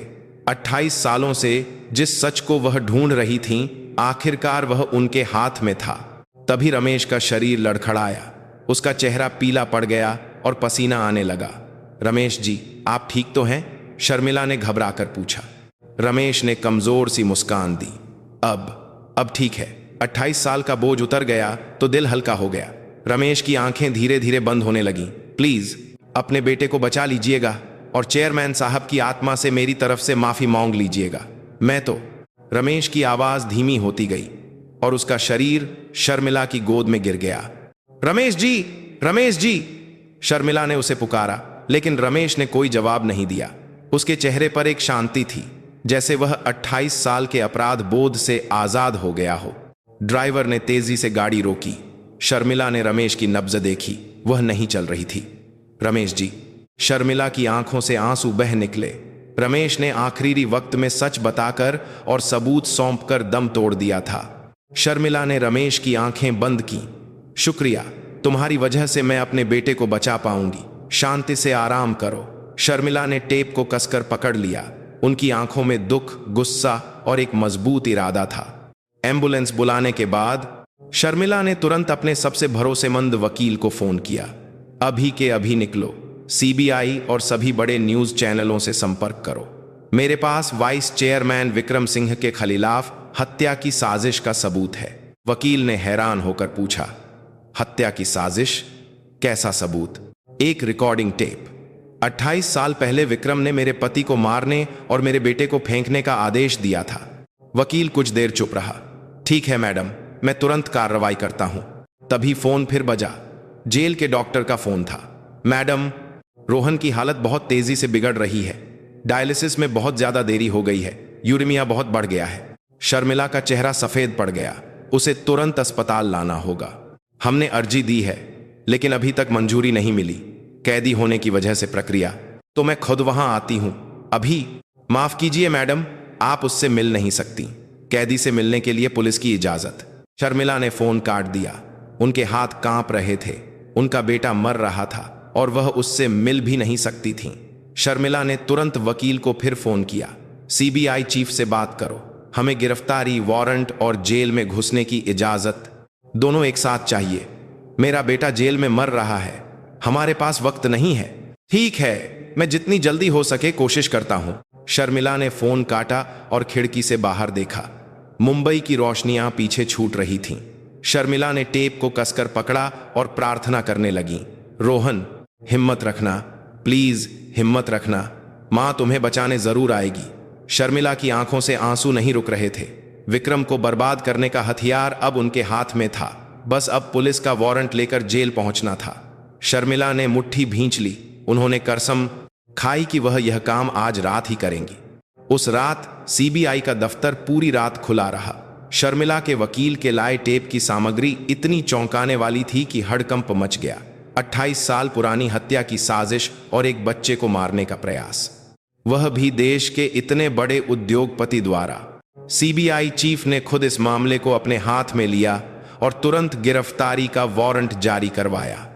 28 सालों से जिस सच को वह ढूंढ रही थीं, आखिरकार वह उनके हाथ में था। तभी रमेश का शरीर लड़खड़ाया। उसका चेहरा पीला पड़ गया और पसीना आने लगा। रमेश जी, आप ठीक तो हैं? शर्मिला ने घबराकर पूछा। रमेश ने कमजोर सी मुस्कान दी। अब ठीक है। 28 साल का बोझ उतर गया तो दिल हल्का हो गया। रमेश की आंखें धीरे धीरे बंद होने लगीं। प्लीज अपने बेटे को बचा लीजिएगा और चेयरमैन साहब की आत्मा से मेरी तरफ से माफी मांग लीजिएगा। मैं तो। रमेश की आवाज धीमी होती गई और उसका शरीर शर्मिला की गोद में गिर गया। रमेश जी, रमेश जी! शर्मिला ने उसे पुकारा, लेकिन रमेश ने कोई जवाब नहीं दिया। उसके चेहरे पर एक शांति थी, जैसे वह 28 साल के अपराध बोध से आजाद हो गया हो। ड्राइवर ने तेजी से गाड़ी रोकी। शर्मिला ने रमेश की नब्ज देखी। वह नहीं चल रही थी। रमेश जी! शर्मिला की आंखों से आंसू बह निकले। रमेश ने आखिरी वक्त में सच बताकर और सबूत सौंपकर दम तोड़ दिया था। शर्मिला ने रमेश की आंखें बंद की। शुक्रिया, तुम्हारी वजह से मैं अपने बेटे को बचा पाऊंगी। शांति से आराम करो। शर्मिला ने टेप को कसकर पकड़ लिया। उनकी आंखों में दुख, गुस्सा और एक मजबूत इरादा था। एम्बुलेंस बुलाने के बाद शर्मिला ने तुरंत अपने सबसे भरोसेमंद वकील को फोन किया। अभी के अभी निकलो, सीबीआई और सभी बड़े न्यूज चैनलों से संपर्क करो। मेरे पास वाइस चेयरमैन विक्रम सिंह के खिलाफ हत्या की साजिश का सबूत है। वकील ने हैरान होकर पूछा, हत्या की साजिश? कैसा सबूत? एक रिकॉर्डिंग टेप। 28 साल पहले विक्रम ने मेरे पति को मारने और मेरे बेटे को फेंकने का आदेश दिया था। वकील कुछ देर चुप रहा। ठीक है मैडम, मैं तुरंत कार्रवाई करता हूं। तभी फोन फिर बजा। जेल के डॉक्टर का फोन था। मैडम, रोहन की हालत बहुत तेजी से बिगड़ रही है। डायलिसिस में बहुत ज्यादा देरी हो गई है। यूरेमिया बहुत बढ़ गया है। शर्मिला का चेहरा सफेद पड़ गया। उसे तुरंत अस्पताल लाना होगा। हमने अर्जी दी है, लेकिन अभी तक मंजूरी नहीं मिली। कैदी होने की वजह से प्रक्रिया। तो मैं खुद वहां आती हूं अभी। माफ कीजिए मैडम, आप उससे मिल नहीं सकती। कैदी से मिलने के लिए पुलिस की इजाजत। शर्मिला ने फोन काट दिया। उनके हाथ कांप रहे थे। उनका बेटा मर रहा था और वह उससे मिल भी नहीं सकती थी। शर्मिला ने तुरंत वकील को फिर फोन किया। सीबीआई चीफ से बात करो। हमें गिरफ्तारी वारंट और जेल में घुसने की इजाजत दोनों एक साथ चाहिए। मेरा बेटा जेल में मर रहा है। हमारे पास वक्त नहीं है। ठीक है, मैं जितनी जल्दी हो सके कोशिश करता हूं। शर्मिला ने फोन काटा और खिड़की से बाहर देखा। मुंबई की रोशनियां पीछे छूट रही थीं। शर्मिला ने टेप को कसकर पकड़ा और प्रार्थना करने लगी। रोहन, हिम्मत रखना, प्लीज हिम्मत रखना। मां तुम्हें बचाने जरूर आएगी। शर्मिला की आंखों से आंसू नहीं रुक रहे थे। विक्रम को बर्बाद करने का हथियार अब उनके हाथ में था। बस अब पुलिस का वारंट लेकर जेल पहुंचना था। शर्मिला ने मुट्ठी भींच ली। उन्होंने कसम खाई कि वह यह काम आज रात ही करेंगी। उस रात सीबीआई का दफ्तर पूरी रात खुला रहा। शर्मिला के वकील के लाए टेप की सामग्री इतनी चौंकाने वाली थी कि हड़कंप मच गया। 28 साल पुरानी हत्या की साजिश और एक बच्चे को मारने का प्रयास, वह भी देश के इतने बड़े उद्योगपति द्वारा। सीबीआई चीफ ने खुद इस मामले को अपने हाथ में लिया और तुरंत गिरफ्तारी का वारंट जारी करवाया।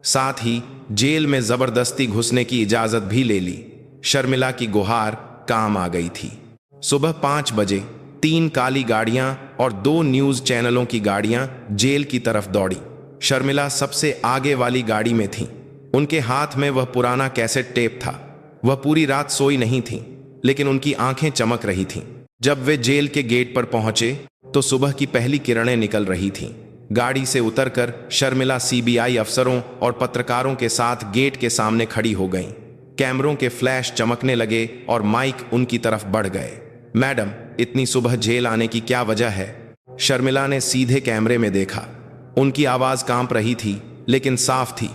साथ ही जेल में जबरदस्ती घुसने की इजाजत भी ले ली। शर्मिला की गुहार काम आ गई थी। सुबह 5 बजे 3 काली गाड़ियां और 2 न्यूज चैनलों की गाड़ियां जेल की तरफ दौड़ी। शर्मिला सबसे आगे वाली गाड़ी में थी। उनके हाथ में वह पुराना कैसेट टेप था। वह पूरी रात सोई नहीं थी, लेकिन उनकी आंखें चमक रही थीं। जब वे जेल के गेट पर पहुंचे तो सुबह की पहली किरणें निकल रही थीं। गाड़ी से उतरकर शर्मिला सीबीआई अफसरों और पत्रकारों के साथ गेट के सामने खड़ी हो गईं। कैमरों के फ्लैश चमकने लगे और माइक उनकी तरफ बढ़ गए। मैडम, इतनी सुबह जेल आने की क्या वजह है? शर्मिला ने सीधे कैमरे में देखा। उनकी आवाज कांप रही थी, लेकिन साफ थी।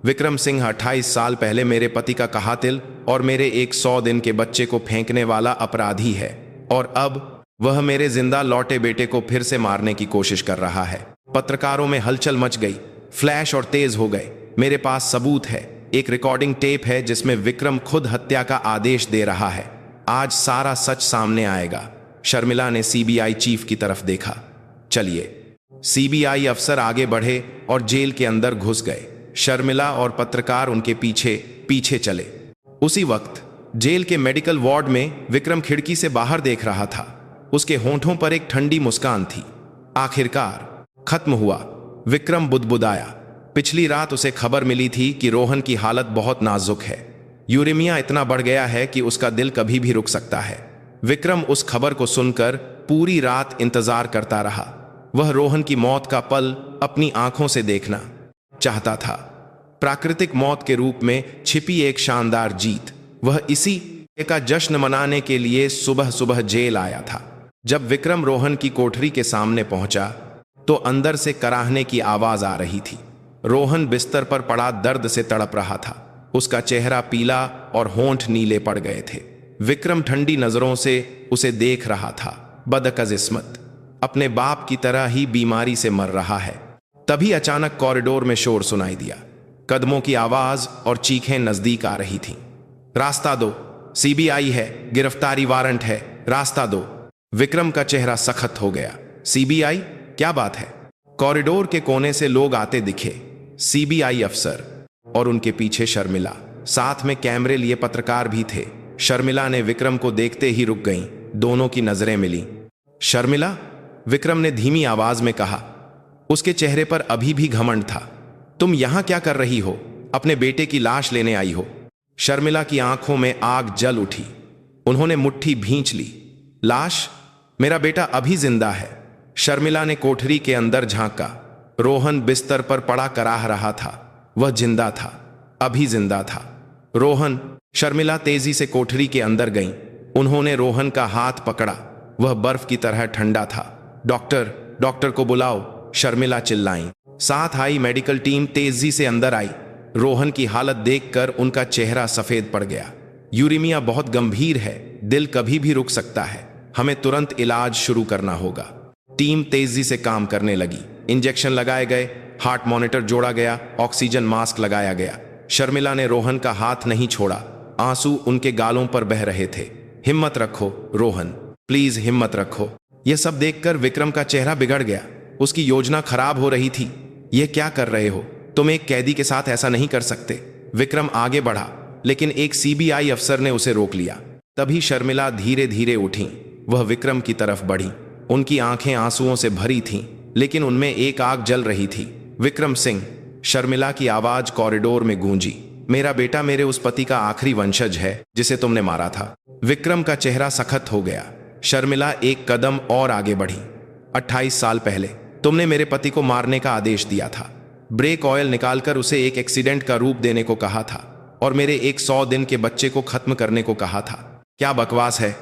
विक्रम सिंह 28 साल पहले मेरे पति का कातिल और मेरे एक 100 दिन के बच्चे को फेंकने वाला अपराधी है, और अब वह मेरे जिंदा लौटे बेटे को फिर से मारने की कोशिश कर रहा है। पत्रकारों में हलचल मच गई। फ्लैश और तेज हो गए। मेरे पास सबूत है। एक रिकॉर्डिंग टेप है जिसमें विक्रम खुद हत्या का आदेश दे रहा है। आज सारा सच सामने आएगा। शर्मिला ने सीबीआई चीफ की तरफ देखा। चलिए। सीबीआई अफसर आगे बढ़े और जेल के अंदर घुस गए। शर्मिला और पत्रकार उनके पीछे पीछे चले। उसी वक्त जेल के मेडिकल वार्ड में विक्रम खिड़की से बाहर देख रहा था। उसके होंठों पर एक ठंडी मुस्कान थी। आखिरकार खत्म हुआ। विक्रम बुदबुदाया। पिछली रात उसे खबर मिली थी कि रोहन की हालत बहुत नाजुक है। यूरेमिया इतना बढ़ गया है कि उसका दिल कभी भी रुक सकता है। विक्रम उस खबर को सुनकर पूरी रात इंतजार करता रहा। वह रोहन की मौत का पल अपनी आंखों से देखना चाहता था। प्राकृतिक मौत के रूप में छिपी एक शानदार जीत। वह इसी का जश्न मनाने के लिए सुबह सुबह जेल आया था। जब विक्रम रोहन की कोठरी के सामने पहुंचा तो अंदर से कराहने की आवाज आ रही थी। रोहन बिस्तर पर पड़ा दर्द से तड़प रहा था। उसका चेहरा पीला और होंठ नीले पड़ गए थे। विक्रम ठंडी नजरों से उसे देख रहा था। बदकिस्मत, अपने बाप की तरह ही बीमारी से मर रहा है। तभी अचानक कॉरिडोर में शोर सुनाई दिया। कदमों की आवाज और चीखें नजदीक आ रही थीं। रास्ता दो, सीबीआई है, गिरफ्तारी वारंट है, रास्ता दो। विक्रम का चेहरा सख्त हो गया। सीबीआई? क्या बात है? कॉरिडोर के कोने से लोग आते दिखे। सीबीआई अफसर और उनके पीछे शर्मिला, साथ में कैमरे लिए पत्रकार भी थे। शर्मिला ने विक्रम को देखते ही रुक गईं। दोनों की नजरें मिली। शर्मिला, विक्रम ने धीमी आवाज में कहा। उसके चेहरे पर अभी भी घमंड था। तुम यहां क्या कर रही हो? अपने बेटे की लाश लेने आई हो? शर्मिला की आंखों में आग जल उठी। उन्होंने मुट्ठी भींच ली। लाश? मेरा बेटा अभी जिंदा है। शर्मिला ने कोठरी के अंदर झांका। रोहन बिस्तर पर पड़ा कराह रहा था। वह जिंदा था, अभी जिंदा था। रोहन। शर्मिला तेजी से कोठरी के अंदर गईं। उन्होंने रोहन का हाथ पकड़ा। वह बर्फ की तरह ठंडा था। डॉक्टर, डॉक्टर को बुलाओ, शर्मिला चिल्लाई। साथ आई मेडिकल टीम तेजी से अंदर आई। रोहन की हालत देखकर उनका चेहरा सफेद पड़ गया। यूरेमिया बहुत गंभीर है, दिल कभी भी रुक सकता है। हमें तुरंत इलाज शुरू करना होगा। टीम तेजी से काम करने लगी। इंजेक्शन लगाए गए, हार्ट मॉनिटर जोड़ा गया, ऑक्सीजन मास्क लगाया गया। शर्मिला ने रोहन का हाथ नहीं छोड़ा। आंसू उनके गालों पर बह रहे थे। हिम्मत रखो रोहन, प्लीज हिम्मत रखो। यह सब देखकर विक्रम का चेहरा बिगड़ गया। उसकी योजना खराब हो रही थी। यह क्या कर रहे हो? तुम एक कैदी के साथ ऐसा नहीं कर सकते। विक्रम आगे बढ़ा, लेकिन एक सीबीआई अफसर ने उसे रोक लिया। तभी शर्मिला धीरे धीरे उठी। वह विक्रम की तरफ बढ़ी। उनकी आंखें आंसुओं से भरी थीं, लेकिन उनमें एक आग जल रही थी। विक्रम सिंह, शर्मिला की आवाज कॉरिडोर में गूंजी। मेरा बेटा मेरे उस पति का आखिरी वंशज है जिसे तुमने मारा था। विक्रम का चेहरा सख्त हो गया। शर्मिला एक कदम और आगे बढ़ी। 28 साल पहले तुमने मेरे पति को मारने का आदेश दिया था। ब्रेक ऑयल निकालकर उसे एक एक्सीडेंट का रूप देने को कहा था और मेरे एक 100 दिन के बच्चे को खत्म करने को कहा था। क्या बकवास है,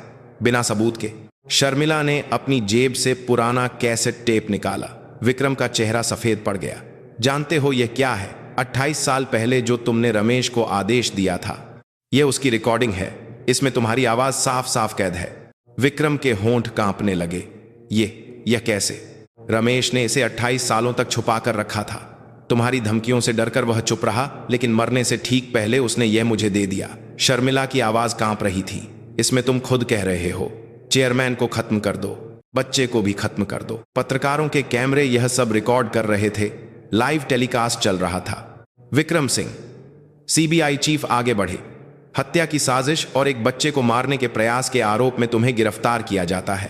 बिना सबूत के। शर्मिला ने अपनी जेब से पुराना कैसेट टेप निकाला। विक्रम का चेहरा सफेद पड़ गया। जानते हो यह क्या है? 28 साल पहले जो तुमने रमेश को आदेश दिया था, यह उसकी रिकॉर्डिंग है। इसमें तुम्हारी आवाज साफ साफ कैद है। विक्रम के होंठ कांपने लगे। यह कैसे? रमेश ने इसे 28 सालों तक छुपा कर रखा था। तुम्हारी धमकियों से डरकर वह चुप रहा, लेकिन मरने से ठीक पहले उसने यह मुझे दे दिया। शर्मिला की आवाज कांप रही थी। इसमें तुम खुद कह रहे हो, चेयरमैन को खत्म कर दो, बच्चे को भी खत्म कर दो। पत्रकारों के कैमरे यह सब रिकॉर्ड कर रहे थे। लाइव टेलीकास्ट चल रहा था। विक्रम सिंह, सीबीआई चीफ आगे बढ़े। हत्या की साजिश और एक बच्चे को मारने के प्रयास के आरोप में तुम्हें गिरफ्तार किया जाता है।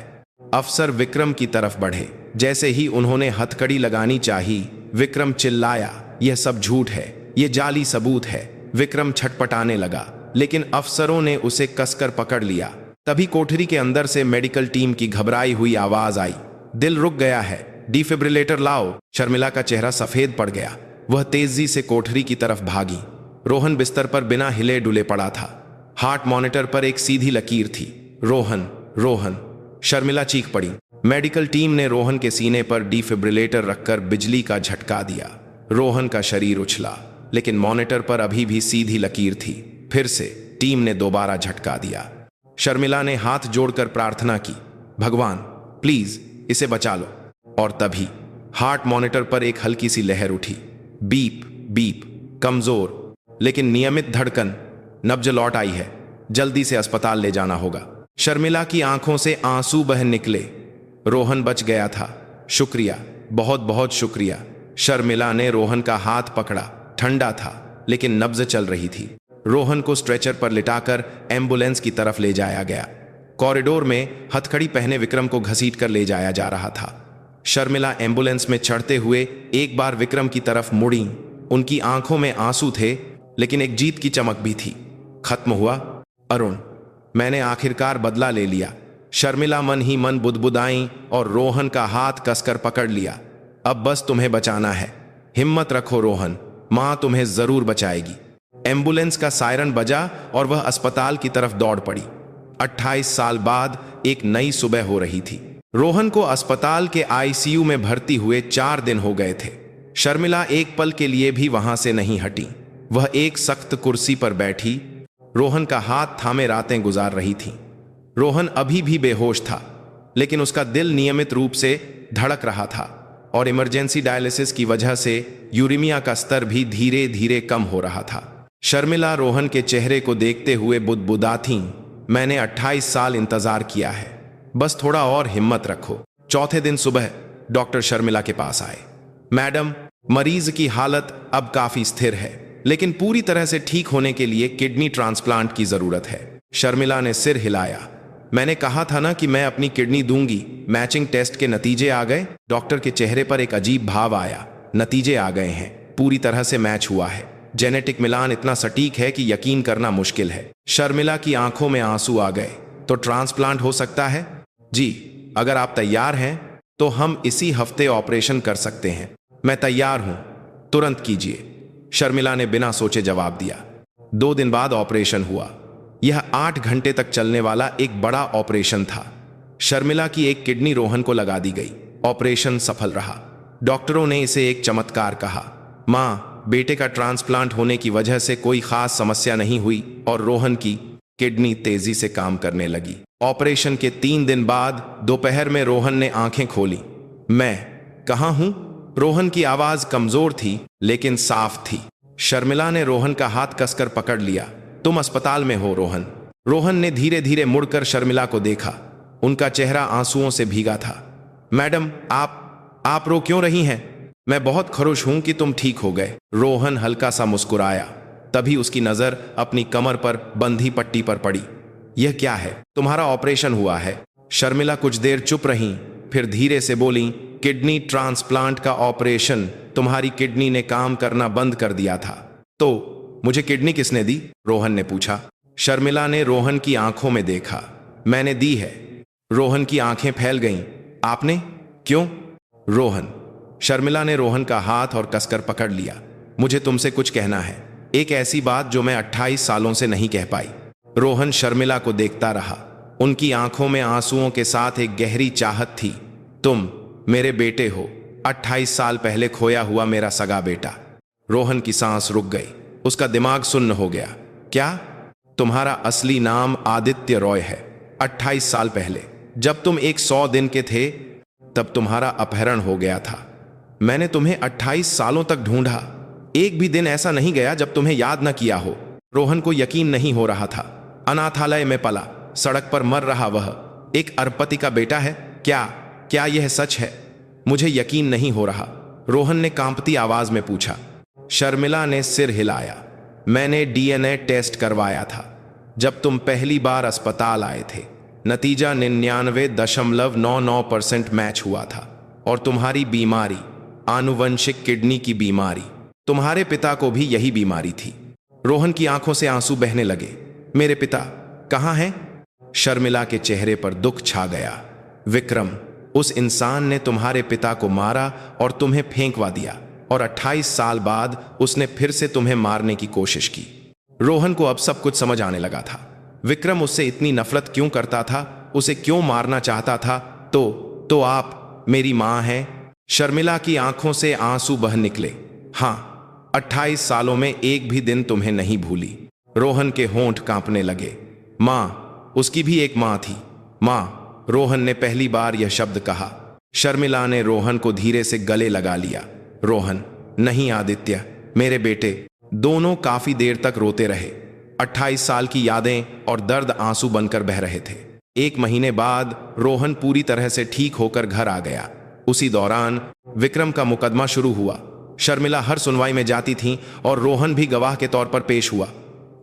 अफसर विक्रम की तरफ बढ़े। जैसे ही उन्होंने हथकड़ी लगानी चाही, विक्रम चिल्लाया, यह सब झूठ है, यह जाली सबूत है। विक्रम छटपटाने लगा, लेकिन अफसरों ने उसे कसकर पकड़ लिया। तभी कोठरी के अंदर से मेडिकल टीम की घबराई हुई आवाज आई, दिल रुक गया है, डिफिब्रिलेटर लाओ। शर्मिला का चेहरा सफेद पड़ गया। वह तेजी से कोठरी की तरफ भागी। रोहन बिस्तर पर बिना हिले डुले पड़ा था। हार्ट मॉनिटर पर एक सीधी लकीर थी। रोहन, रोहन। शर्मिला चीख पड़ी। मेडिकल टीम ने रोहन के सीने पर डिफिब्रिलेटर रखकर बिजली का झटका दिया। रोहन का शरीर उछला, लेकिन मॉनिटर पर अभी भी सीधी लकीर थी। फिर से टीम ने दोबारा झटका दिया। शर्मिला ने हाथ जोड़कर प्रार्थना की, भगवान प्लीज इसे बचा लो। और तभी हार्ट मॉनिटर पर एक हल्की सी लहर उठी। बीप बीप, कमजोर लेकिन नियमित धड़कन। नब्ज लौट आई है, जल्दी से अस्पताल ले जाना होगा। शर्मिला की आंखों से आंसू बह निकले। रोहन बच गया था, शुक्रिया, बहुत बहुत शुक्रिया। शर्मिला ने रोहन का हाथ पकड़ा। ठंडा था, लेकिन नब्ज चल रही थी। रोहन को स्ट्रेचर पर लिटाकर एम्बुलेंस की तरफ ले जाया गया। कॉरिडोर में हथकड़ी पहने विक्रम को घसीटकर ले जाया जा रहा था। शर्मिला एम्बुलेंस में चढ़ते हुए एक बार विक्रम की तरफ मुड़ी। उनकी आंखों में आंसू थे, लेकिन एक जीत की चमक भी थी। खत्म हुआ अरुण, मैंने आखिरकार बदला ले लिया। शर्मिला मन ही मन बुदबुदाई और रोहन का हाथ कसकर पकड़ लिया। अब बस तुम्हें बचाना है। हिम्मत रखो रोहन, मां तुम्हें जरूर बचाएगी। एम्बुलेंस का सायरन बजा और वह अस्पताल की तरफ दौड़ पड़ी। 28 साल बाद एक नई सुबह हो रही थी। रोहन को अस्पताल के आईसीयू में भर्ती हुए 4 दिन हो गए थे। शर्मिला एक पल के लिए भी वहां से नहीं हटी। वह एक सख्त कुर्सी पर बैठी, रोहन का हाथ थामे रातें गुजार रही थी। रोहन अभी भी बेहोश था, लेकिन उसका दिल नियमित रूप से धड़क रहा था और इमरजेंसी डायलिसिस की वजह से यूरेमिया का स्तर भी धीरे धीरे कम हो रहा था। शर्मिला रोहन के चेहरे को देखते हुए बुदबुदाती, मैंने 28 साल इंतजार किया है, बस थोड़ा और हिम्मत रखो। चौथे दिन सुबह डॉक्टर शर्मिला के पास आए। मैडम, मरीज की हालत अब काफी स्थिर है, लेकिन पूरी तरह से ठीक होने के लिए किडनी ट्रांसप्लांट की जरूरत है। शर्मिला ने सिर हिलाया। मैंने कहा था ना कि मैं अपनी किडनी दूंगी। मैचिंग टेस्ट के नतीजे आ गए। डॉक्टर के चेहरे पर एक अजीब भाव आया। नतीजे आ गए हैं, पूरी तरह से मैच हुआ है। जेनेटिक मिलान इतना सटीक है कि यकीन करना मुश्किल है। शर्मिला की आंखों में आंसू आ गए। तो ट्रांसप्लांट हो सकता है? जी, अगर आप तैयार हैं तो हम इसी हफ्ते ऑपरेशन कर सकते हैं। मैं तैयार हूं, तुरंत कीजिए, शर्मिला ने बिना सोचे जवाब दिया। 2 दिन बाद ऑपरेशन हुआ। यह 8 घंटे तक चलने वाला एक बड़ा ऑपरेशन था। शर्मिला की एक किडनी रोहन को लगा दी गई। ऑपरेशन सफल रहा। डॉक्टरों ने इसे एक चमत्कार कहा। मां, बेटे का ट्रांसप्लांट होने की वजह से कोई खास समस्या नहीं हुई और रोहन की किडनी तेजी से काम करने लगी। ऑपरेशन के 3 दिन बाद दोपहर में रोहन ने आंखें खोली। मैं कहाँ हूं? रोहन की आवाज कमजोर थी लेकिन साफ थी। शर्मिला ने रोहन का हाथ कसकर पकड़ लिया। तुम अस्पताल में हो रोहन। रोहन ने धीरे धीरे मुड़कर शर्मिला को देखा। उनका चेहरा आंसुओं से भीगा था। मैडम, आप रो क्यों रही हैं? मैं बहुत खुश हूं कि तुम ठीक हो गए। रोहन हल्का सा मुस्कुराया। तभी उसकी नजर अपनी कमर पर बंधी पट्टी पर पड़ी। यह क्या है? तुम्हारा ऑपरेशन हुआ है। शर्मिला कुछ देर चुप रहीं, फिर धीरे से बोली, किडनी ट्रांसप्लांट का ऑपरेशन। तुम्हारी किडनी ने काम करना बंद कर दिया था। तो मुझे किडनी किसने दी? रोहन ने पूछा। शर्मिला ने रोहन की आंखों में देखा। मैंने दी है। रोहन की आंखें फैल गईं। आपने? क्यों? रोहन। शर्मिला ने रोहन का हाथ और कसकर पकड़ लिया। मुझे तुमसे कुछ कहना है, एक ऐसी बात जो मैं 28 सालों से नहीं कह पाई। रोहन शर्मिला को देखता रहा। उनकी आंखों में आंसुओं के साथ एक गहरी चाहत थी। तुम मेरे बेटे हो, 28 साल पहले खोया हुआ मेरा सगा बेटा। रोहन की सांस रुक गई। उसका दिमाग सुन्न हो गया। क्या? तुम्हारा असली नाम आदित्य रॉय है। 28 साल पहले जब तुम 100 दिन के थे तब तुम्हारा अपहरण हो गया था। मैंने तुम्हें 28 सालों तक ढूंढा। एक भी दिन ऐसा नहीं गया जब तुम्हें याद न किया हो। रोहन को यकीन नहीं हो रहा था। अनाथालय में पला, सड़क पर मर रहा वह एक अरबपति का बेटा है। क्या यह सच है? मुझे यकीन नहीं हो रहा, रोहन ने कांपती आवाज में पूछा। शर्मिला ने सिर हिलाया। मैंने डीएनए टेस्ट करवाया था जब तुम पहली बार अस्पताल आए थे। नतीजा 99.99% मैच हुआ था। और तुम्हारी बीमारी, आनुवंशिक किडनी की बीमारी, तुम्हारे पिता को भी यही बीमारी थी। रोहन की आंखों से आंसू बहने लगे। मेरे पिता कहाँ हैं? शर्मिला के चेहरे पर दुख छा गया। विक्रम, उस इंसान ने तुम्हारे पिता को मारा और तुम्हें फेंकवा दिया, और 28 साल बाद उसने फिर से तुम्हें मारने की कोशिश की। रोहन को अब सब कुछ समझ आने लगा था। विक्रम उससे इतनी नफरत क्यों करता था, उसे क्यों मारना चाहता था? तो आप मेरी मां हैं? शर्मिला की आंखों से आंसू बह निकले। हाँ, 28 सालों में एक भी दिन तुम्हें नहीं भूली। रोहन के होंठ कांपने लगे। मां, उसकी भी एक मां थी। मां, रोहन ने पहली बार यह शब्द कहा। शर्मिला ने रोहन को धीरे से गले लगा लिया। रोहन, नहीं आदित्य, मेरे बेटे। दोनों काफी देर तक रोते रहे। 28 साल की यादें और दर्द आंसू बनकर बह रहे थे। 1 महीने बाद रोहन पूरी तरह से ठीक होकर घर आ गया। उसी दौरान विक्रम का मुकदमा शुरू हुआ। शर्मिला हर सुनवाई में जाती थी और रोहन भी गवाह के तौर पर पेश हुआ।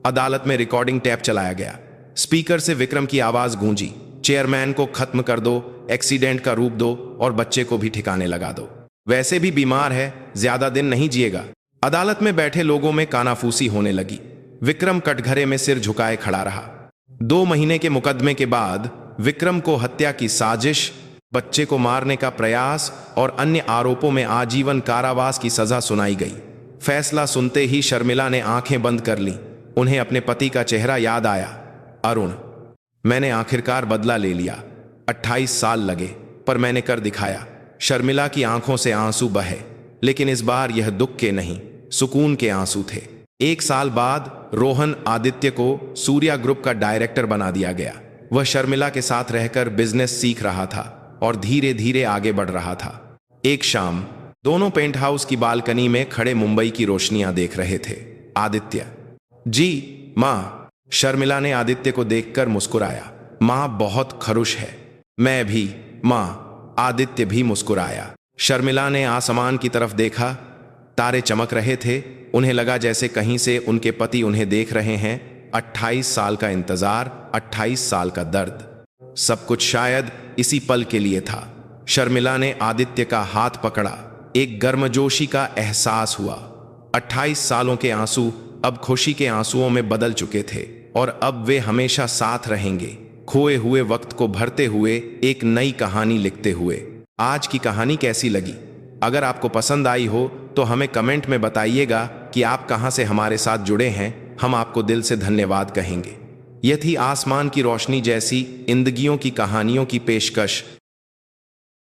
अदालत में रिकॉर्डिंग टैप चलाया गया। स्पीकर से विक्रम की आवाज गूंजी। चेयरमैन को खत्म कर दो, एक्सीडेंट का रूप दो और बच्चे को भी ठिकाने लगा दो। वैसे भी बीमार है, ज्यादा दिन नहीं जिएगा। अदालत में बैठे लोगों में कानाफूसी होने लगी। विक्रम कटघरे में सिर झुकाए खड़ा रहा। 2 महीने के मुकदमे के बाद विक्रम को हत्या की साजिश, बच्चे को मारने का प्रयास और अन्य आरोपों में आजीवन कारावास की सजा सुनाई गई। फैसला सुनते ही शर्मिला ने आंखें बंद कर लीं। उन्हें अपने पति का चेहरा याद आया। अरुण, मैंने आखिरकार बदला ले लिया। 28 साल लगे, पर मैंने कर दिखाया। शर्मिला की आंखों से आंसू बहे, लेकिन इस बार यह दुख के नहीं, सुकून के आंसू थे। 1 साल बाद रोहन आदित्य को सूर्या ग्रुप का डायरेक्टर बना दिया गया। वह शर्मिला के साथ रहकर बिजनेस सीख रहा था और धीरे धीरे आगे बढ़ रहा था। एक शाम दोनों पेंट हाउस की बालकनी में खड़े मुंबई की रोशनियां देख रहे थे। आदित्य, जी माँ। शर्मिला ने आदित्य को देखकर मुस्कुराया। माँ बहुत खरुश है। मैं भी माँ। आदित्य भी मुस्कुराया। शर्मिला ने आसमान की तरफ देखा। तारे चमक रहे थे। उन्हें लगा जैसे कहीं से उनके पति उन्हें देख रहे हैं। 28 साल का इंतजार, 28 साल का दर्द, सब कुछ शायद इसी पल के लिए था। शर्मिला ने आदित्य का हाथ पकड़ा। एक गर्मजोशी का एहसास हुआ। 28 सालों के आंसू अब खुशी के आंसुओं में बदल चुके थे और अब वे हमेशा साथ रहेंगे, खोए हुए वक्त को भरते हुए, एक नई कहानी लिखते हुए। आज की कहानी कैसी लगी? अगर आपको पसंद आई हो तो हमें कमेंट में बताइएगा कि आप कहां से हमारे साथ जुड़े हैं। हम आपको दिल से धन्यवाद कहेंगे। यह थी आसमान की रोशनी जैसी जिंदगियों की कहानियों की पेशकश।